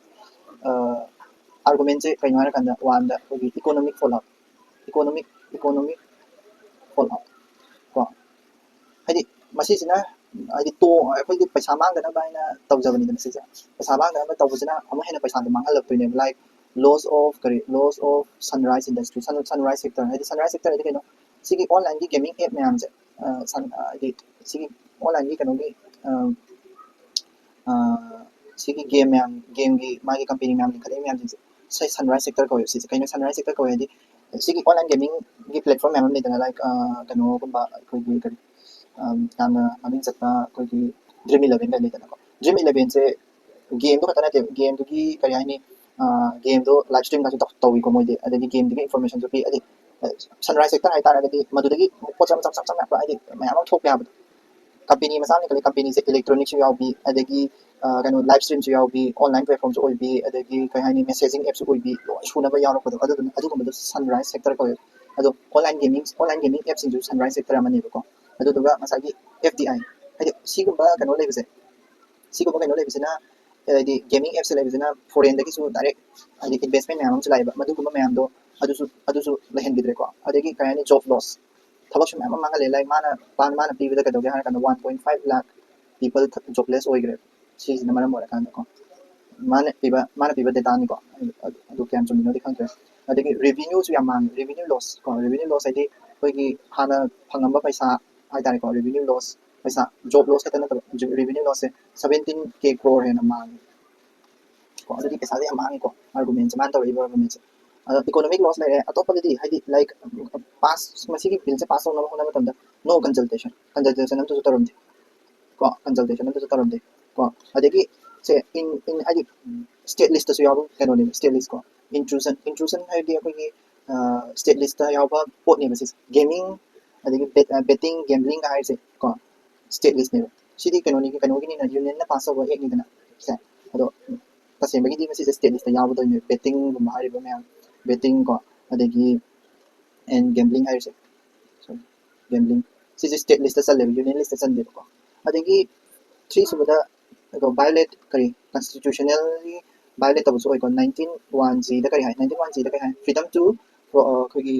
argument se kai ngara kanda wan da bagi economic fallout economic fallout ko hadi masi sina hadi to akhoi di paisa mang da na ba na taw jabani da masi se paisa mang da ba taw bujina amu hena paisa da mang halak to ne like loss of sunrise industry sunrise sector hadi sunrise sector hadi keno sigi online gi gaming app mayam je hadi sigi online gi kano gi sigi game gi magi company mayam gi khadai mayam je sai sunrise sector ko si kaino sunrise sector ko hadi sigi online gaming gi platform mayam ne da like kano gumba koi gi kari yamna amin chata koi gi dream 11 da le da ko dream 11 se game do katana te game do gi kari ai ni game do live stream ka to wi ko moi de adagi game de information to pi adi sunrise sector hai tara gadi madudagi po cham ba adi mayam thok ya company masa ni kali company se electronics yu bi adagi kano live stream yu bi online platform oi bi adagi kai hani messaging apps oi bi shuna ba yaw ko adu ko sunrise sector ko ado online gaming apps ju sunrise sector amani ko adu duga masagi FDI adi sigumba kano lebise sigumba kano lebise na adi gaming apps lebise na foreign dagi su direct adi investment mayam chu laiba madu kuma mayam do adusu lehen bidre ko adagi kai hani job loss tabak sum mayam manga le like mana pibida ka doge kana 1.5 lakh people jobless oigre si na maram mora kana ko mana piba data ni ko adu kyam chum no dikhang tre adagi revenue su yamang revenue loss adi koi gi hana phangamba paisa ai tare ko revenue loss paisa job loss ka tana revenue loss se 17k crore hai na mang ko adagi paisa de amang ko argument man to river argument economic loss lai atopadi haidi like pass masigi bill se pass on na matamda no consultation am to tarum ko consultation am to tarum ko adagi se in haidi state list su yabu kano ni state list ko intrusion haidi akoi state list ta yabu pot ni basis gaming adagi betting gambling ka haise ko state list ne sidi kano ni na union na pass over ek ni dana se ado tasembagi di masi state list ta yabu do ni betting gum hari ba mayam betting ko adagi and gambling haise so gambling si state list sa level union list sa level ko adagi 3 subada ko violate kari constitutionally violate tabu so ko 19(1)(g) da kari hai 19(1)(g) da kari hai freedom to kogi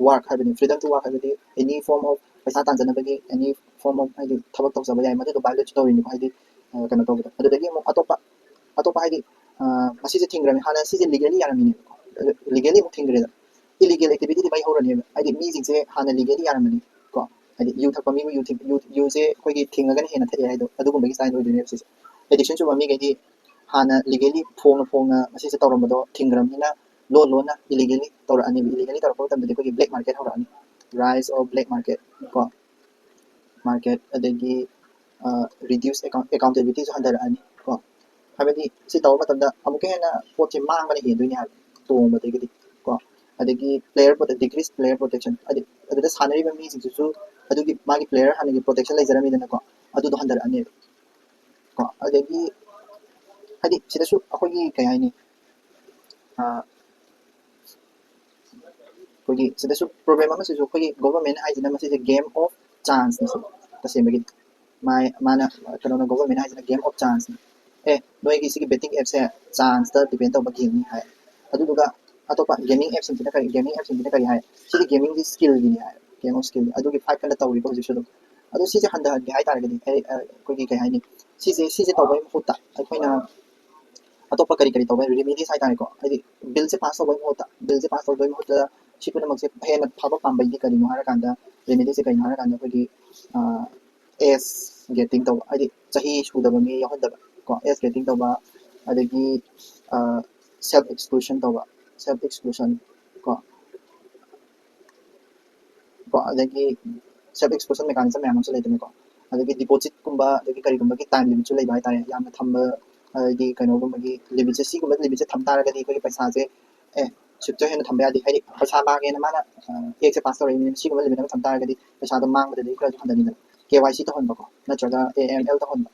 work habini freedom to work habini any form of paisa tanjana bagi any form of haidi thabak tawsa ba yai madu violate tawri ni haidi kana tawda adagi mo atopa haidi masi se thingrami hana si se legally yarami ni legally mo thingre da illegal activity di bai horani haidi mi jing se hana legally yarami ko haidi you thakpa mi you se kogi thinga gan hena thari haido adu gumba gi sign oi dine si addiction chu mi gadi hana legally phongna masi se tawram do thingram hina lona illegally tawra ani illegally tawra ko tamde kogi black market hora ani rise of black market ko market adagi reduce accountability so handar ani ko habadi si taw matamda amuke hena poche mang bani he duini ha to badagi ko adagi decrease player protection adada sanari ba mi su adugi magi player hanagi protection lai jarami dana ko adu do handar ani ko adagi hadi sida su akogi kay hai ni kogi sida su problem ama su kogi government hai jina masi game of chance ni tasembagi mana kana government hai jina game of chance noi gi sigi betting apps hai chance ta depend to game ni hai adu duga atopa gaming apps ni kari hai sigi gaming di skill ni hai game of skill adu gi fight kana tawri ko jisu do adu si handa hai tar gadi kogi kay hai ni si tawbai hota akoina atopa kari tawbai remedies hai tar ko adi bill se pass tawbai hota bill se pass tawbai hota sipuna magse hena phaba pambai di kari no har kanda remedy se kai na kan ko S getting to adi chahi sudaba mi yahondaba ko S getting to ba adagi self exclusion to ba self exclusion ko adagi self exclusion mechanism yam so leitame ko adagi deposit kumba adagi kari kumba ki time limit so lei bai tare yam thamba adagi kaino kumba ki limit se si kumba limit se tham tara gadi ko paisa se sukta hen thamba adi hai paisa ba ge na mana ek se pass tore ni si kumba limit tham tara gadi paisa do mang bade ko handani na KYC to hon ba ko na chaga AML to hon ba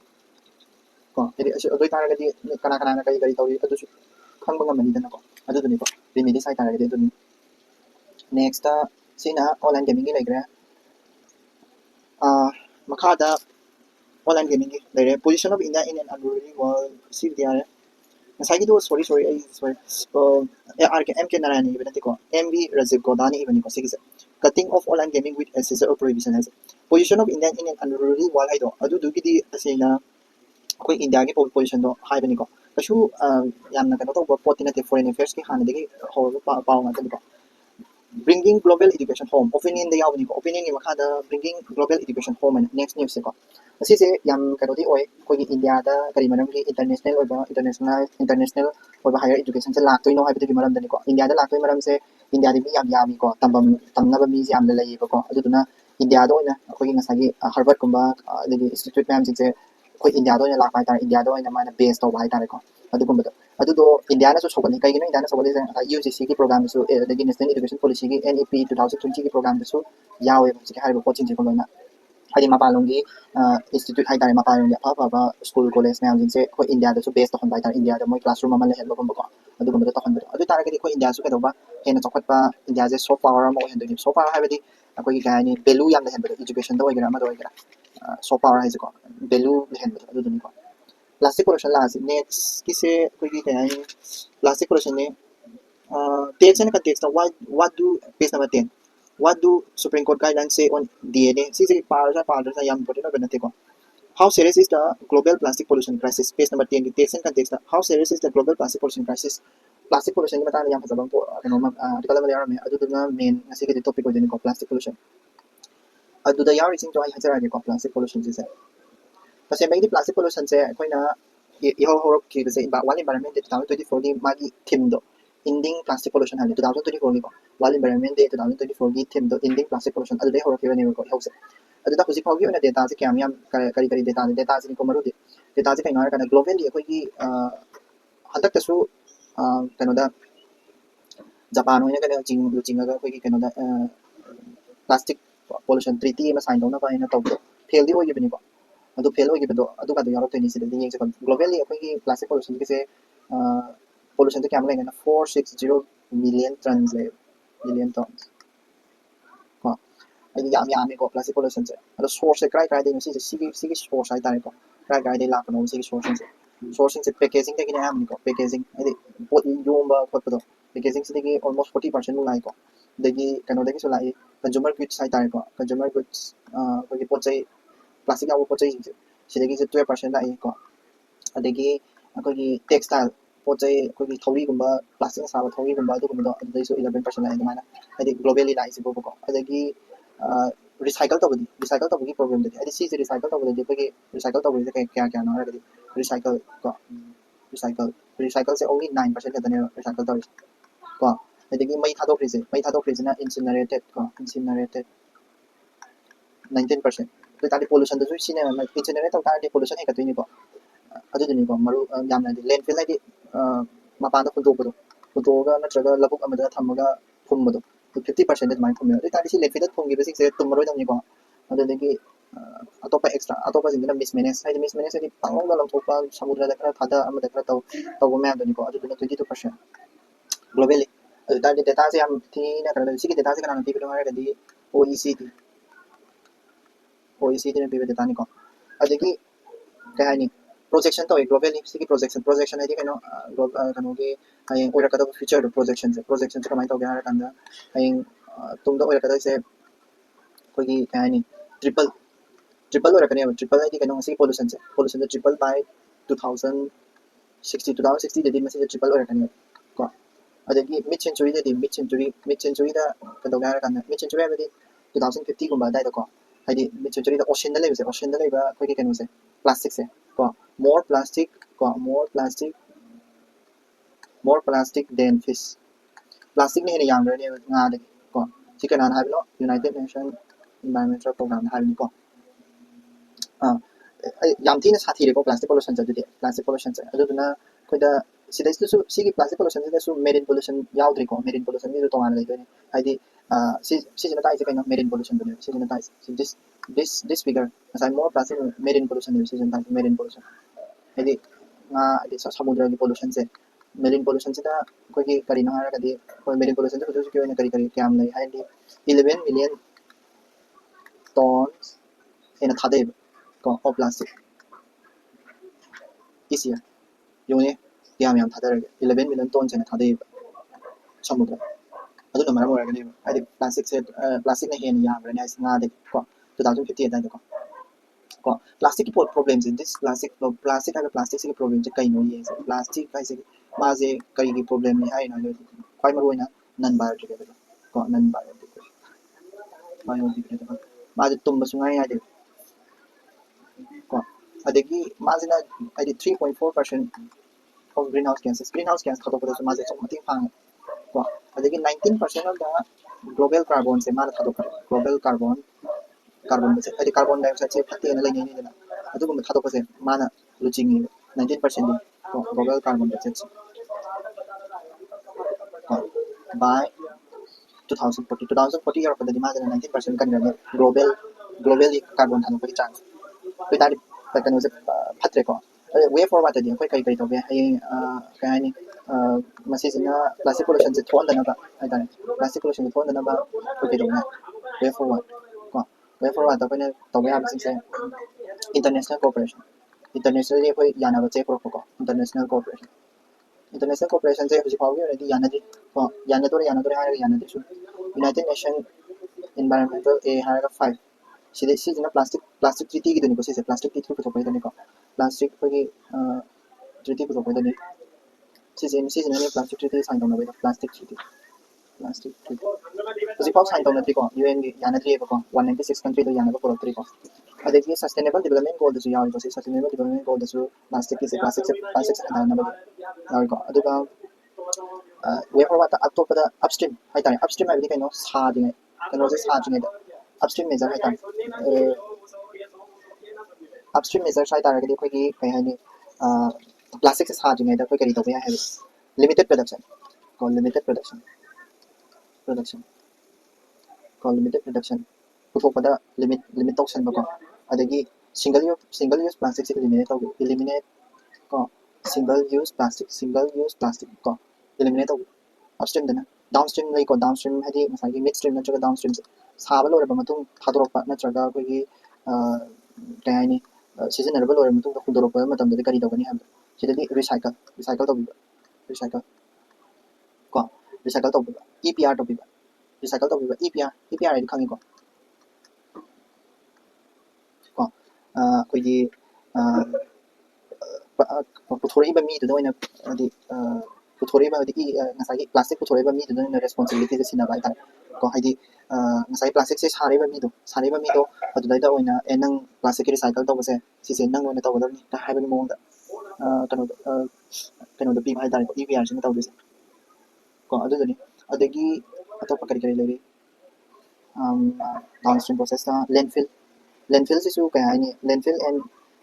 ko edi adoi tara gadi kana kana na kai tori adu su khang bang mani dana ko adu duni ko remedy sai tara gadi duni next sina online gaming gi legra makada online gaming gi legra position of India in an unruly world see there ngasai do sorry sorry MK Narayani ibn ko MV Rajiv Godani ibn ko sigis cutting off online gaming with a scissor or prohibition has position of India in an unruly world haido adu du gi di asina koi India gi position do hai bani ko kasu yamna ka to potina te foreign affairs ki han de ho pa ma ko bringing global education home opinion the yawni ko opinion ni makada bringing global education home and next news ko asi se yam ka di oi ko gi India da kari manam gi international oba higher education se laktoi no habi di maram dani ko India da laktoi maram se India di yam yami ko tamna ba mi yam la yi ko aduna India da oina ko gi ngasagi Harvard kumba the institute ma'am se ko India da oina la pai tar India da oina mana base to bai tar ko adugumba adudo India na so sokani kai gino India na sokani UGC ki program su the national education policy ki NEP 2020 ki program su yawe ki haibo coaching ji ko loina hadi mapalongi institute hai tare mapalongi aba school college na jing se ko India da su base to hon bai tar India da moi classroom ma le hello ko adugumba to hon adu tara ga ko India su ka do ba hena chokpat ba India je soft power mo hen do soft power haibadi ko gi gani value yam da hen education da oigera ma do oigera soft power hai ko value da hen adu dun ko plastic pollution la next kise kogi kaya plastic pollution ne text and context what do page number 10 what do Supreme Court guidelines say on DNA sisi parasa yam important na benate ko how serious is the global plastic pollution crisis page number 10 text and context how serious is the global plastic pollution crisis plastic pollution ni mata yam hasabang po kano article ma yarame adu na main ngasi ke topic ko din ko plastic pollution adu da yar ising to ai hajara ko plastic pollution sise kasi may di plastic pollution se ako'y na ihorok ki kasi wal environment 2024 di magi theme do ending plastic pollution hali 2024 ni ko wal environment 2024 gi theme do ending plastic pollution adu dai horok ki ni ko hause adu da kusi pawgi na data se kyam yam kari data se ko maru data se kainara kana globally ako'y gi handak ta su kano da Japan hoina kana jing aga ako'y gi kano da plastic pollution treaty ma sign do na ba ina tawdo fail di hoyi bini ko adu fail hoyi bedo adu ka do yaro to ni se de yeng se globally ako'y gi plastic pollution ki se pollution to kyam lenga na 460 million tons le million tons ko ai yam ko plastic pollution se adu source se krai de si si source ai tare ko krai de la ko si sourcing se packaging de kina yam ko packaging ai pot yomba pot do packaging se de almost 40% mu lai ko de gi kano de ki so lai consumer goods ai tare ko consumer goods ko gi pot chai plastic yawo pot chai sidagi 12% lai ko adagi akogi textile pot chai akogi thori gumba plastic sa ba thori gumba adu gumba adai so 11% lai mana adi globally lai se ko adagi recycle to bagi problem de adi si recycle to bagi akogi recycle to bagi kya na adi recycle ko recycle se only 9% ka dane recycle to ko adagi mai thadok rise na incinerated 19% to tadi pollution to sine incinerate to tadi pollution he ka to ni ko adu ni ko maru yamna di landfill di mapan da kunto ga natraga labuk amada thamaga phumado 50% de mai phumya adu tadi si landfill da phumgi basic se tumaro dam ni ko adu degi atopa extra atopa jingna mismanage di pangong da lamthopa samudra da kara thada amada kara to ma adu ni ko adu 22% globally adu tadi data se am thi na kara si data se kana ti ko ma ga di OECD na pibe data ni ko adagi kaya ni projection to globally sigi projection ai kano kano ge ai ora kada future projection se kamai to ga kanda ai tumda ora kada se ko gi kaya ni triple ora kane triple ai kano sigi pollution triple by 2060 de message triple ora kane ko adagi mid century da kado ga kanda mid century ai 2050 ꯒꯨꯝꯕ ꯑꯗꯥꯏꯗꯀꯣ ꯍꯥꯏꯗꯤ ꯃꯤꯠ ꯁꯦꯟꯆꯨꯔꯤꯗ ꯑꯣꯁꯤꯟꯗ ꯂꯩꯕꯁꯦ ꯑꯣꯁꯤꯟꯗ ꯂꯩꯕ ꯑꯩꯈꯣꯏꯒꯤ ꯀꯩꯅꯣꯁꯦ ꯄ꯭ꯂꯥꯁꯇꯤꯛꯁꯦ ꯀꯣ more plastic than fish ꯄ꯭ꯂꯥꯁꯇꯤꯛꯅ ꯍꯦꯟꯅ ꯌꯥꯝꯈ꯭ꯔꯅꯦꯕ ꯉꯥꯗꯒꯤ ꯀꯣ ꯁꯤ ꯀꯅꯥꯅ ꯍꯥꯏꯕꯅꯣ ꯌꯨꯅꯥꯏꯇꯦꯠ ꯅꯦꯁꯟ ꯏꯟꯚꯥꯏꯔꯣꯟꯃꯦꯟꯇꯦꯜ ꯄ꯭ꯔꯣꯒ꯭ꯔꯥꯝꯅ ꯍꯥꯏꯕꯅꯤꯀꯣ ꯌꯥꯝ ꯊꯤꯅ ꯁꯥꯊꯤꯔꯦꯀꯣ ꯄ꯭ꯂꯥꯁꯇꯤꯛ ꯄꯣꯂꯨꯁꯟꯁꯦ ꯑꯗꯨꯗꯤ ꯄ꯭ꯂꯥꯁꯇꯤꯛ ꯄꯣꯂꯨꯁꯟꯁꯦ ꯑꯗꯨꯗꯨꯅ ꯑꯩꯈꯣꯏꯗ ꯁꯤꯗꯩꯁꯤꯗꯁꯨ ꯁꯤꯒꯤ ꯄ꯭ꯂꯥꯁꯇꯤꯛ ꯄꯣꯂꯨꯁꯟꯁꯤꯗꯁꯨ ꯃꯦꯔꯤꯟ ꯄꯣꯂꯨꯁꯟ ꯌꯥꯎꯗ꯭ꯔꯤꯀꯣ ꯃꯦꯔꯤꯟ ꯄꯣꯂꯨꯁꯟꯒꯤꯁꯨ ꯇꯣꯉꯥꯟꯅ ꯂꯩꯗꯣꯏꯅꯤ ꯍꯥꯏꯗꯤ ꯁꯤꯁꯤꯅ ꯇꯥꯛꯏꯁꯦ ꯀꯩꯅꯣ ꯃꯦꯔꯤꯟ ꯄꯣꯂꯨꯁꯟꯗꯨꯅꯦ ꯁꯤꯁꯤꯅ ꯇꯥꯛꯏꯁꯦ this figure ꯉꯁꯥꯏ more plastic ꯃꯦꯔꯤꯟ ꯄꯣꯂꯨꯁꯟꯅꯦꯕ ꯁꯤꯁꯤꯅ ꯇꯥꯛꯏꯁꯦ ꯃꯦꯔꯤꯟ ꯄꯣꯂꯨꯁꯟ ꯍꯥꯏꯗꯤ ꯉꯥ ꯍꯥꯏꯗꯤ ꯁꯃꯨꯗ꯭ꯔꯒꯤ ꯄꯣꯂꯨꯁꯟꯁꯦ ꯃꯦꯔꯤꯟ ꯄꯣꯂꯨꯁꯟꯁꯤꯗ ꯑꯩꯈꯣꯏꯒꯤ ꯀꯔꯤꯅꯣ ꯍꯥꯏꯔꯒꯗꯤ ꯑꯩꯈꯣꯏ ꯃꯦꯔꯤꯟ ꯄꯣꯂꯨꯁꯟꯁꯦ ꯍꯧꯖꯤꯛ ꯍꯧꯖꯤꯛꯀꯤ ꯑꯣꯏꯅ ꯀꯔꯤ ꯀꯌꯥꯝ ꯂꯩ ꯍꯥꯏꯔꯗꯤ 11 million tons ꯍꯦꯟꯅ ꯊꯥꯗꯩꯕ ꯀꯣ of plastic each year ꯌꯦꯡꯉꯨꯅꯦ ꯌꯥꯝ ꯊꯥꯗꯔꯒꯦ 11 million tons ꯍꯦꯟꯅ ꯊꯥꯗꯩꯕ ꯁꯃꯨꯗ꯭ꯔ ꯑꯗꯨꯅ ꯃꯔꯝ ꯑꯣꯏꯔꯒꯅꯦꯕ ꯍꯥꯏꯗꯤ ꯄ꯭ꯂꯥꯁꯇꯤꯛꯅ ꯍꯦꯟꯅ ꯌꯥꯝꯈ꯭ꯔꯅꯤ ꯍꯥꯏꯁꯦ ꯉꯥꯗꯒꯤ ꯀꯣ 2050 ꯑꯗꯥꯏꯗꯀꯣ ꯀꯣ ꯄ꯭ꯂꯥꯁꯇꯤꯛꯀꯤ ꯄ꯭ꯔꯣꯕ꯭ꯂꯦꯝꯁꯦ ꯄ꯭ꯂꯥꯁꯇꯤꯛ ꯍꯥꯏꯕ ꯄ꯭ꯂꯥꯁꯇꯤꯛꯁꯤꯒꯤ ꯄ꯭ꯔꯣꯕ꯭ꯂꯦꯝꯁꯦ ꯀꯩꯅꯣ ꯌꯦꯡꯁꯦ ꯄ꯭ꯂꯥꯁꯇꯤꯛ ꯍꯥꯏꯁꯦ ꯃꯥꯁꯦ ꯀꯔꯤꯒꯤ ꯄ꯭ꯔꯣꯕ꯭ꯂꯦꯝꯅꯤ ꯍꯥꯏꯅꯣ ꯈ꯭ꯋꯥꯏ ꯃꯔꯨꯑꯣꯏꯅ ꯅꯟ ꯕꯥꯏꯑꯣꯗꯤꯒ꯭ꯔꯦꯗꯦꯕꯜ ꯀꯣ ꯅꯟ ꯕꯥꯏꯑꯣꯗꯤꯒ꯭ꯔꯦꯗꯦꯕꯜ ꯃꯥꯁꯦ ꯇꯨꯝꯕ ꯁꯨꯡꯌꯥ ꯌꯥꯗꯦ ꯀꯣ ꯑꯗꯒꯤ ꯃꯥꯁꯤꯅ ꯍꯥꯏꯗꯤ 3.4% of greenhouse gas ꯊꯥꯗꯣꯛꯄꯗꯁꯨ ꯃꯥꯁꯦ ꯑꯆꯧꯕ ꯃꯇꯦꯡ ꯄꯥꯡꯉꯦ ꯀꯣ ꯑꯗꯒꯤ 19% of the global carbonꯁꯦ ꯃꯥꯅ ꯊꯥꯗꯣꯛꯄꯅꯦ global ꯀꯥꯔꯕꯣꯟꯁꯦ ꯍꯥꯏꯗꯤ ꯀꯥꯔꯕꯣꯟ ꯗꯥꯏꯑꯣꯛꯁꯥꯏꯗꯁꯦ ꯐꯠꯇꯦꯅ ꯂꯩꯅꯩꯅꯤꯗꯅ ꯑꯗꯨꯒꯨꯝꯕ ꯊꯥꯗꯣꯛꯄꯁꯦ ꯃꯥꯅ ꯂꯨꯆꯤꯡꯉꯦꯕ 19% ꯀꯣ global carbon dioxide by 2040 ꯌꯧꯔꯛꯄꯗꯗꯤ ꯃꯥꯁꯤꯅ 19% ꯀꯟꯈ꯭ꯔꯅꯤ globally ꯀꯥꯔꯕꯣꯟ ꯊꯥꯗꯣꯛꯄꯒꯤ ꯆꯥꯡꯁ ꯑꯗꯨ ꯀꯩꯅꯣꯁꯦ ꯐꯠꯇ꯭ꯔꯦꯀꯣ ꯋꯦ ꯐꯣꯔꯋꯥꯔꯗꯗꯤ ꯑꯩꯈꯣꯏ ꯀꯔꯤ ꯇꯧꯕ ꯌꯥꯏ ꯍꯌꯦꯡ ꯀꯩ ꯍꯥꯏꯅꯤ ꯃꯁꯤꯁꯤꯅ ꯄ꯭ꯂꯥꯁꯇꯤꯛ ꯄꯣꯂꯨꯁꯟꯁꯦ ꯊꯣꯛꯍꯟꯗꯅꯕ ꯍꯥꯏꯇꯥꯔꯦ ꯄ꯭ꯂꯥꯁꯇꯤꯛ ꯄꯣꯂꯨꯁꯟꯁꯦ ꯊꯣꯛꯍꯟꯗꯅꯕ ꯑꯩꯈꯣꯏ ꯀꯩꯗꯧꯕ ꯌꯥꯏ ꯋꯦ ꯐꯣꯔꯋꯥꯔꯗ ꯀꯣ ꯋꯦ ꯐꯣꯔꯋꯥꯔꯗ ꯑꯩꯈꯣꯏꯅ ꯇꯧꯕ ꯌꯥꯕꯁꯤꯡꯁꯦ ꯏꯟꯇꯔꯅꯦꯁꯅꯦꯜ ꯀooperation ꯏꯟꯇꯔꯅꯦꯁꯅꯦꯜꯂꯤ ꯑꯩꯈꯣꯏ ꯌꯥꯅꯕ ꯆꯦ ꯄꯨꯔꯛꯄꯀꯣ ꯏꯟꯇꯔꯅꯦꯁꯅꯦꯜ ꯀooperation ꯍꯧꯖꯤꯛ ꯐꯥꯎꯒꯤ ꯑꯣꯏꯅꯗꯤ ꯌꯥꯅꯗ꯭ꯔꯤ ꯀꯣ ꯌꯥꯅꯗꯣꯔꯦ ꯍꯥꯏꯔꯒ ꯌꯥꯅꯗ꯭ꯔꯤ ꯁꯨꯝ ꯌꯨꯅꯥꯏꯇꯦꯠ ꯅꯦꯁꯟ ꯏꯟꯚꯥꯏꯔꯣꯟꯃꯦꯟꯇꯦꯜ ꯍꯥꯏꯔꯒ 5 ꯁꯤꯁꯤꯅ ꯄ꯭ꯂꯥꯁꯇꯤꯛ ꯇ꯭ꯔꯤꯇꯤꯒꯤꯗꯨꯅꯤꯀꯣ ꯁꯤꯁꯦ ꯄ꯭ꯂꯥꯁꯇꯤꯛ ꯇ꯭ꯔꯤꯇꯤ ꯄꯨꯊꯣꯛꯄꯒꯤꯗꯨꯅꯤꯀꯣ ꯄ꯭ꯂꯥꯁꯇꯤꯛ ꯑꯩꯈꯣꯏꯒꯤ ꯇ꯭ꯔꯤꯇꯤ ꯄꯨꯊꯣꯛꯄꯒꯤꯗꯨꯅꯤ ꯁꯤꯁꯤꯅꯅꯦ ꯄ꯭ꯂꯥꯁꯇꯤꯛ ꯇ꯭ꯔꯤꯇꯤ ꯁꯥꯏꯟ ꯇꯧꯅꯕꯩꯗꯣ ꯄ꯭ꯂꯥꯁꯇꯤꯛ ꯇ꯭ꯔꯤꯇꯤ ꯍꯧꯖꯤꯛꯐꯥꯎ ꯁꯥꯏꯟ ꯇꯧꯅꯗ꯭ꯔꯤꯀꯣ UNꯒꯤ ꯌꯥꯅꯗ꯭ꯔꯤꯑꯕꯀꯣ 196 ꯀꯟꯇ꯭ꯔꯤꯗ ꯌꯥꯅꯕ ꯄꯨꯔꯛꯇ꯭ꯔꯤꯀꯣ ꯑꯗꯒꯤ ꯁꯁꯇꯦꯅꯦꯕꯜ ꯗꯤꯕꯂꯞꯃꯦꯟ ꯒꯣꯜꯗꯁꯨ ꯌꯥꯎꯏꯀꯣ ꯁꯤ ꯁꯁꯇꯦꯅꯦꯕꯜ ꯗꯤꯕꯂꯞꯃꯦꯟ ꯒꯣꯜꯗꯁꯨ ꯄ꯭ꯂꯥꯁꯇꯤꯛꯁꯦ ꯍꯟꯊꯍꯟꯅꯕꯒꯤ ꯌꯥꯎꯏꯀꯣ ꯑꯗꯨꯒ ꯋꯦ ꯐꯣꯔꯋꯥꯔꯗ ꯑꯇꯣꯞꯄꯗ ꯑꯞꯁꯇ꯭ꯔꯤꯝ ꯍꯥꯏꯇꯥꯔꯦ ꯑꯞꯁꯇ꯭ꯔꯤꯝ ꯍꯥꯏꯕꯗꯤ ꯀꯩꯅꯣ ꯁꯥꯗ꯭ꯔꯤꯉꯩꯗ ꯑꯞꯁꯇ꯭रीम मेजर है अपस्ट्रीम मेजर्स है अखोई कई है प्लास्टिक से साद्रीद अखोई करी तब है लिमिटेड प्रोडक्शन पुथोपद लिमिट तौसनबको अदगी सिंगल यूज प्लास्टिक से इलिमिनेट को सिंगल यूज प्लास्टिक को इलिमिनेट तब अपस्ट्रीम डाउनस्ट्रीम लेको डाउनस्ट्रीम है मिड स्ट्रीम नत्रगा डाउनस्ट्रीम साब लोरब मतुंग थादोरप नत्रगा अखोई कई है सिजनरब लोरब मतुंग हुदोरप मतमदि करी तौगनी है सिदगी रिसाइकल तौबिबा रिसाइकल तौबिबा EPR तौबिबा रिसाइकल तौबिबा EPR है खंगी को अखोई पुथोरइबा मीदुदा ओइना अदि पुथोरइबा अदि प्लास्टिक पुथोरइबा मीदुदा रेस्पोंसिबिलिटी से सिनाबा है को हाइदि प्लास्टिक से सारिबा मीदो अदुदैदा ओइना नंग प्लास्टिक की रिसाइकल तौबसे सिसे नंग ओइना तौगदबनी ता हाइबनि मोंदा कनो पीबा है EPR सिना तौदिसे को अदुदनि अदगी अतोपा करी लेरी डाउनस्ट्रीम प्रोसेस लैंडफिल से क्या है लैंडफिल एंड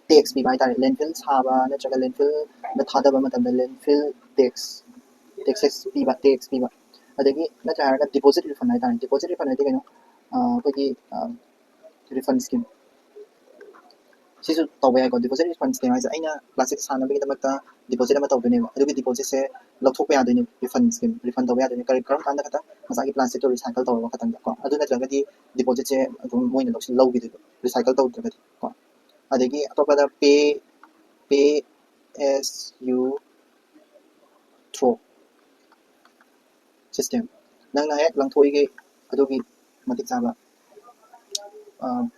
टैक्स पीबा है लैंडफिल साबा नत्रगा लैंडफिल थादबा मतमदा लैंडफिल टैक्सेस पीबा अदगी नत्रगा डिपॉजिट रिफंड है डिपॉजिट रिफंड है कनो अखोई रिफंड स्कीम सिसु तौबा याको डिपॉजिट रिफंड स्कीम है अइना प्लास्टिक सानबगीदमक्ता डिपॉजिट अमा तौदोनेबा अदुगी डिपॉजिट से लौथोकपा यादोने रिफंड स्कीम रिफंड तौबा यादोने करम कांदा खता मसागी प्लास्टिक तो रिसाइकल तौबा खतंग को अदु नत्रगदी डिपॉजिट से अदुम मोइना लौगिदो रिसाइकल तौदरगदी को अदगी अतोपदा पे एस यू थ्रो सिस्टम नंगना हेक लंथोइगे अदुगी मतिक चाबा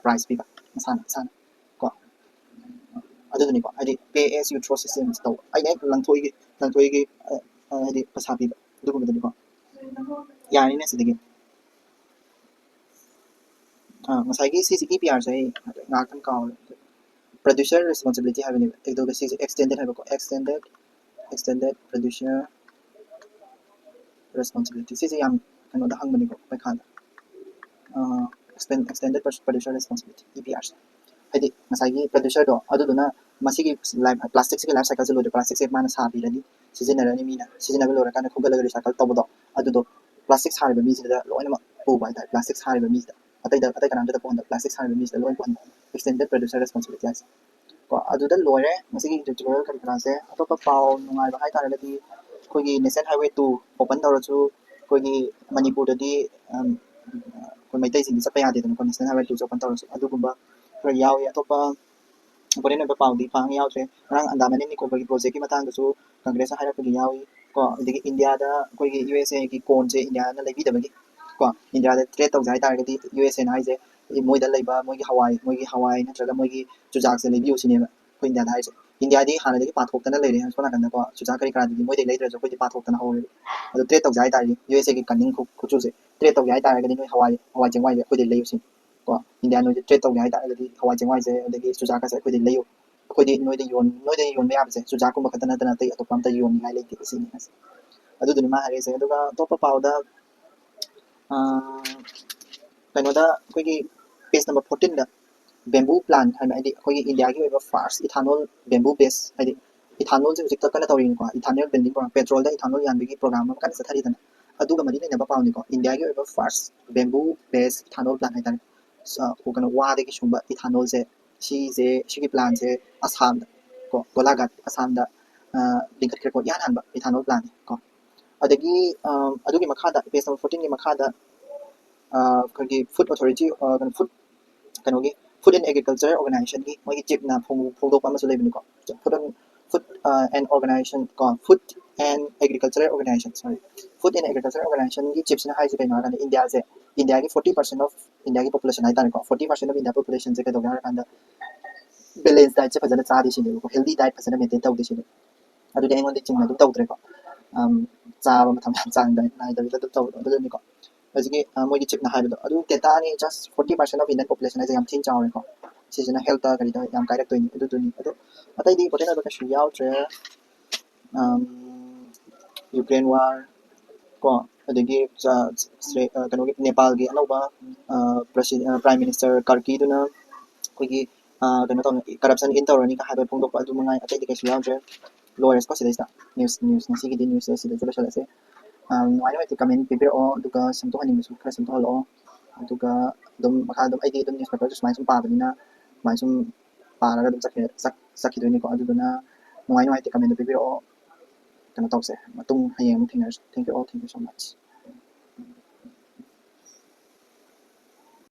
प्राइस पीबा मसाना को अदुदनिको हाइदि पे एस यू थ्रो सिस्टम तौ आइना हेक लंथोइगे हाइदि पसा पीबा अदुगुमदनिको यानिने सिदगी ꯉꯁꯥꯏꯒꯤ ꯁꯤꯁꯤ EPR ꯁꯦ ꯉꯥꯛꯇꯪ ꯀꯥꯎꯔꯦ producer responsibility 하면은 이거 시 extended 해보고 extended producer responsibility 시지 양 그노다 한번이고 백한 extended producer responsibility EPR 하이디 마사기 producer도 아두도나 마시기 라이프 플라스틱 라이프 사이클 로드 플라스틱 마나 사비라니 시즌나라니 미나 시즌나블 로라카나 콩글라그 사이클 떠보도 아두도 플라스틱 사리바 미지다 로이나 보고 있다 플라스틱 사리바 미지다 아тай 가난데다 본다 플라스틱 사리바 미지다 로이 본 extended producer responsibility 하지 거 아두다 로레 마시기 tutorial 카리크라세 아토파 파오 누가이바 하이타라디 거기 내션 하이웨이 2 오픈 떨어주 거기 머니푸르디 그 메이테이징 ꯆꯠꯄ ꯌꯥꯗꯦꯗꯅ ꯀꯣ ꯅꯦꯁꯅꯦꯜ 하이웨이 2 오픈 떨어주 ꯑꯗꯨꯒꯨꯝꯕ ꯈꯔ ꯌꯥꯎꯏ ꯑꯇꯣꯞꯄ ꯏꯝꯄꯣꯔꯇꯦꯟ ꯑꯣꯏꯕ ꯄꯥꯎꯗꯤ ꯄꯥꯡ ꯌꯥꯎꯗ꯭ꯔꯦ ꯉꯔꯥꯡ ꯑꯟꯗꯥꯃꯥꯟ ꯑꯦꯟ ꯅꯤꯀꯣꯕꯔꯒꯤ ꯄ꯭ꯔꯣꯖꯦꯛꯀꯤ ꯃꯇꯥꯡꯗꯁꯨ ꯀꯪꯒ꯭ꯔꯦꯁꯅ ꯍꯥꯏꯔꯛꯄꯒꯤ ꯌꯥꯎꯏ ꯀꯣ ꯑꯗꯒꯤ ꯏꯟꯗꯤꯌꯥꯗ ꯑꯩꯈꯣꯏꯒꯤ USAꯒꯤ ꯀꯣꯟꯁꯦ ꯏꯟꯗꯤꯌꯥꯅ ꯂꯩꯕꯤꯗꯕꯒꯤ ꯀꯣ ꯏꯟꯗꯤꯌꯥꯗ ꯇ꯭ꯔꯦꯗ ꯇꯧꯖꯦ ꯍꯥꯏꯇꯥꯔꯒꯗꯤ USAꯅ ꯍꯥꯏꯁꯦ ꯃꯣꯏꯗ ꯂꯩꯕ ꯃꯣꯏꯒꯤ ꯍꯋꯥꯏ ꯅꯠꯇ꯭ꯔꯒ ꯃꯣꯏꯒꯤ ꯆꯨꯖꯥꯛꯁꯦ ꯂꯩꯕꯤꯌꯨ ꯁꯤꯅꯦꯕ ꯑꯩꯈꯣꯏ ꯏꯟꯗꯤꯌꯥꯗ ꯍꯥꯏꯁꯦ ꯏꯟꯗꯤꯌꯥꯗꯤ ꯍꯥꯟꯅꯗꯒꯤ ꯄꯥꯊꯣꯛꯇꯅ ꯂꯩꯔꯦ ꯁꯣꯝ ꯅꯥꯀꯟꯗꯀꯣ ꯆꯨꯖꯥꯛ ꯀꯔꯤ ꯀꯔꯥꯗꯨꯗꯤ ꯃꯣꯏꯗꯩ ꯂꯩꯗ꯭ꯔꯁꯨ ꯑꯩꯈꯣꯏꯗꯤ ꯄꯥꯊꯣꯛꯇꯅ ꯍꯧꯔꯦꯕ ꯑꯗꯣ ꯇ꯭ꯔꯦꯗ ꯇꯧꯖꯦ ꯍꯥꯏꯇꯥꯔꯗꯤ USAꯒꯤ ꯀꯟꯅꯤꯡ ꯈꯨꯠꯆꯨꯁꯦ ꯇ꯭ꯔꯦꯗ ꯇꯧꯒꯦ ꯍꯥꯏꯇꯥꯔꯒꯗꯤ ꯅꯣꯏ ꯍꯋꯥꯏ ꯆꯦꯡꯋꯥꯏꯁꯦ ꯑꯩꯈꯣꯏꯗꯩ ꯂꯩꯌꯨ ꯁꯤꯅꯤ ꯀꯣ ꯏꯟꯗꯤꯌꯥ ꯅꯣꯏꯗꯤ ꯇ꯭ꯔꯦꯗ ꯇꯧꯒꯦ ꯍꯥꯏꯇꯥꯔꯒꯗꯤ ꯍꯋꯥꯏ ꯆꯦꯡꯋꯥꯏꯁꯦ ꯑꯗꯒꯤ ꯆꯨꯖꯥꯛꯀꯁꯦ ꯑꯩꯈꯣꯏꯗꯩ ꯂꯩꯌꯨ ꯑꯩꯈꯣꯏꯗꯤ ꯅꯣꯏꯗ ꯌꯣꯟꯕ ꯌꯥꯕꯁꯦ ꯆꯨꯖꯥꯛꯀꯨꯝꯕ ꯈꯛꯇ ꯅꯠꯇꯅ ꯑꯇꯩ ꯑꯇꯣꯞꯄ ꯑꯝꯇ ꯌꯣꯟꯅꯤꯡꯉꯥꯏ ꯂꯩꯇꯦ ꯁꯤꯅꯤ ꯑꯗꯨꯗꯨꯅꯤ ꯃꯥ ꯍꯥꯏꯔꯛꯏꯁꯦ ꯑꯗꯨꯒ ꯑꯇꯣꯞꯄ ꯄꯥꯎꯗ ꯀꯩꯅꯣꯗ ꯑꯩꯈꯣꯏꯒꯤ ꯄꯦꯖ ꯅꯝꯕꯔ 14ꯗ ꯕꯦꯝꯕꯨ ꯄ꯭ꯂꯥꯟ ꯍꯥꯏꯅ ꯍꯥꯏꯗꯤ ꯑꯩꯈꯣꯏꯒꯤ ꯏꯟꯗꯤꯌꯥꯒꯤ ꯑꯣꯏꯕ ꯐꯥꯔꯁ ꯏꯊꯥꯅꯣꯜ ꯕꯦꯝꯕꯨ ꯕꯦꯁ ꯍꯥꯏꯗꯤ ꯏꯊꯥꯅꯣꯜꯁꯦ ꯍꯧꯖꯤꯛꯇ ꯀꯟꯅ ꯇꯧꯔꯤꯅꯤꯀꯣ ꯏꯊꯥꯅꯣꯜ ꯕꯦꯟꯗꯤꯡ ꯄ꯭ꯔꯣꯒ꯭ꯔꯥꯝ ꯄꯦꯇ꯭ꯔꯣꯜꯗ ꯏꯊꯥꯅꯣꯜ ꯌꯥꯟꯕꯒꯤ ꯄ꯭ꯔꯣꯒ꯭ꯔꯥꯝ ꯑꯃ ꯀꯟꯅ ꯆꯠꯊꯔꯤꯗꯅ ꯑꯗꯨꯒ ꯃꯔꯤ ꯂꯩꯅꯕ ꯄꯥꯎꯅꯤꯀꯣ ꯏꯟꯗꯤꯌꯥꯒꯤ ꯑꯣꯏꯕ ꯐꯥꯔꯁ ꯕꯦꯝꯕꯨ ꯕꯦꯁ ꯏꯊꯥꯅꯣꯜ ꯄ꯭ꯂꯥꯟ ꯍꯥꯏꯇꯥꯔꯦ ꯀꯩꯅꯣ ꯋꯥꯗꯒꯤ ꯁꯨꯡꯕ ꯏꯊꯥꯅꯣꯜꯁꯦ ꯁꯤꯒꯤ ꯄ꯭ꯂꯥꯟꯁꯦ ꯑꯁꯥꯝꯗ ꯀꯣ ꯒꯣꯂꯥꯘꯥꯠ ꯑꯁꯥꯝꯗ ꯂꯤꯡꯈꯠꯈ꯭ꯔꯦꯀꯣ ꯏꯍꯥꯟ ꯍꯥꯟꯕ ꯏꯊꯥꯅꯣꯜ ꯄ꯭ꯂꯥꯟꯅꯤ ꯀꯣ ꯑꯗꯒꯤ ꯑꯗꯨꯒꯤ ꯃꯈꯥꯗ ꯄꯦꯖ ꯅꯝꯕꯔ 14ꯒꯤ ꯃꯈꯥꯗ ꯑꯩꯈꯣꯏꯒꯤ ꯐꯨꯗ ꯑꯣꯊꯣꯔꯤꯇꯤ ꯀꯩꯅꯣꯒꯤ ꯐꯨꯗ ꯑꯦꯟ ꯑꯦꯒ꯭ꯔꯤꯀꯜꯆꯔ ꯑꯣꯔꯒꯅꯥꯏꯖꯦꯁꯟꯒꯤ ꯃꯣꯏꯒꯤ ꯆꯤꯞꯅ ꯐꯣꯡꯗꯣꯛꯄ ꯑꯃꯁꯨ ꯂꯩꯕꯅꯤꯀꯣ ꯐꯨꯗ ꯑꯦꯟ ꯑꯣꯔꯒꯅꯥꯏꯖꯦꯁꯟ ꯀꯣ food and agriculture organization sorry food and agriculture ꯑꯣꯔꯒꯅꯥꯏꯖꯦꯁꯟꯒꯤ ꯆꯤꯞꯁꯤꯅ ꯍꯥꯏꯁꯦ ꯀꯩꯅꯣ ꯍꯥꯏꯔꯀꯥꯟꯗ ꯏꯟꯗꯤꯌꯥꯒꯤ 40% ꯑꯣꯐ ꯏꯟꯗꯤꯌꯥꯒꯤ ꯄꯣꯄꯨꯂꯦꯁꯟ ꯍꯥꯏꯇꯥꯔꯦꯀꯣ 40% ꯑꯣꯐ ꯏꯟꯗꯤꯌꯥ ꯄꯣꯄꯨꯂꯦꯁꯟꯁꯦ ꯀꯩꯗꯧꯒꯦ ꯍꯥꯏꯔꯀꯥꯟꯗ ꯕꯦꯂꯦꯟꯁ ꯗꯥꯏꯠꯁꯦ ꯐꯖꯅ ꯆꯥꯗꯦ ꯁꯤꯅꯦꯕꯀꯣ ꯍꯦꯜꯗꯤ ꯗꯥꯏꯠ ꯐꯖꯅ ꯃꯦꯟꯇꯦꯟ ꯇꯧꯗꯦ ꯁꯤꯅꯦꯕ ꯑꯗꯨꯗꯤ ꯑꯩꯉꯣꯟꯗ ꯆꯤꯡꯅ ꯑꯗꯨꯝ ꯇꯧꯗ꯭ꯔꯦꯀꯣ ꯆꯥꯕ ꯃꯇꯝ ꯌꯥꯝ ꯆꯥꯡ ꯅꯥꯏꯗꯕꯤꯗ ꯑꯗꯨꯝ ꯇꯧꯕꯗꯣ ꯑꯗꯨꯗꯨꯅꯤꯀꯣ ꯍꯧꯖꯤꯛꯀꯤ ꯃꯣꯏꯒꯤ ꯆꯤꯞꯅ ꯍꯥꯏꯕꯗꯣ ꯑꯗꯨ ꯗꯦꯇꯥꯅꯤ ꯖꯁ 40% ꯑꯣꯐ ꯏꯟꯗꯤꯌꯟ ꯄꯣꯄꯨꯂꯦꯁꯟ ꯍꯥꯏꯁꯦ ꯌꯥꯝ ꯊꯤꯅ ꯆꯥꯎꯔꯦꯀꯣ ꯁꯤꯁꯤꯅ ꯍꯦꯜꯇ ꯀꯔꯤꯗ ꯌꯥꯝ ꯀꯥꯏꯔꯛꯇꯣꯏꯅꯤ ꯑꯗꯨꯗꯨꯅꯤ ꯑꯗꯣ ꯑꯇꯩꯗꯤ ꯏꯝꯄꯣꯔꯇꯦꯟ ꯑꯣꯏꯕ ꯀꯩꯁꯨ ꯌꯥꯎꯗ꯭ꯔꯦ ꯌꯨꯀ꯭ꯔꯦꯟ ꯋꯥꯔ ꯀꯣ ꯑꯗꯒꯤ ꯀꯩꯅꯣꯒꯤ ꯅꯦꯄꯥꯜꯒꯤ ꯑꯅꯧꯕ ꯄ꯭ꯔꯥꯏꯝ ꯃꯤꯅꯤꯁꯇꯔ ꯀꯥꯔꯀꯤꯗꯨꯅ ꯑꯩꯈꯣꯏꯒꯤ ꯀꯩꯅꯣ ꯇꯧꯅ ꯀꯔꯞꯁꯟ ꯏꯟ ꯇꯧꯔꯅꯤꯒ ꯍꯥꯏꯕ ꯐꯣꯡꯗꯣꯛꯄ ꯑꯗꯨ ꯃꯉꯥꯏ ꯑꯇꯩꯗꯤ ꯀꯩꯁꯨ ꯌꯥꯎꯗ꯭ꯔꯦ ꯂꯣꯏꯔꯦꯀꯣ ꯁꯤꯗꯩꯁꯤꯗ ꯅ꯭ꯌꯨꯁ ꯉꯁꯤꯒꯤꯗꯤ ꯅ꯭ꯌꯨꯁꯁꯦ ꯁꯤꯗꯩꯁꯤ ꯂꯣꯏꯁꯤꯜꯂꯁꯦ ꯅꯨꯡꯉꯥꯏ ꯀꯃꯦꯟ ꯄꯤꯕꯤꯔꯛꯑꯣ ꯑꯗꯨꯒ ꯁꯦꯝꯗꯣꯛꯍꯟꯅꯤꯡꯕꯁꯨ ꯈꯔ ꯁꯦꯝꯗꯣꯛꯍꯜꯂꯛꯑꯣ ꯑꯗꯨꯒ ꯑꯗꯨꯝ ꯃꯈꯥ ꯑꯗꯨꯝ ꯑꯩꯗꯤ ꯑꯗꯨꯝ ꯅ꯭ꯌꯨꯁꯄꯦꯄꯔꯁꯨ ꯁꯨꯃꯥꯏꯅ ꯁꯨꯝ ꯄꯥꯕꯅꯤꯅ ꯁꯨꯃꯥꯏꯅ ꯁꯨꯝ ꯄꯥꯔꯒ ꯑꯗꯨꯝ ꯆꯠꯈꯤꯗꯣꯏꯅꯤꯀꯣ ꯑꯗꯨꯗꯨꯅ ꯅꯨꯡꯉꯥꯏꯇꯦ ꯀꯃꯦꯟꯗ ꯄꯤꯕꯤꯔꯛꯑꯣ ꯀꯩꯅꯣ ꯇꯧꯁꯦ ꯃꯇꯨꯡ ꯍꯌꯦꯡ ꯑꯃꯨꯛ ꯊꯦꯡꯅꯔꯁꯤ ꯊꯦꯡꯛ ꯌꯨ ꯁꯣ ꯃꯆ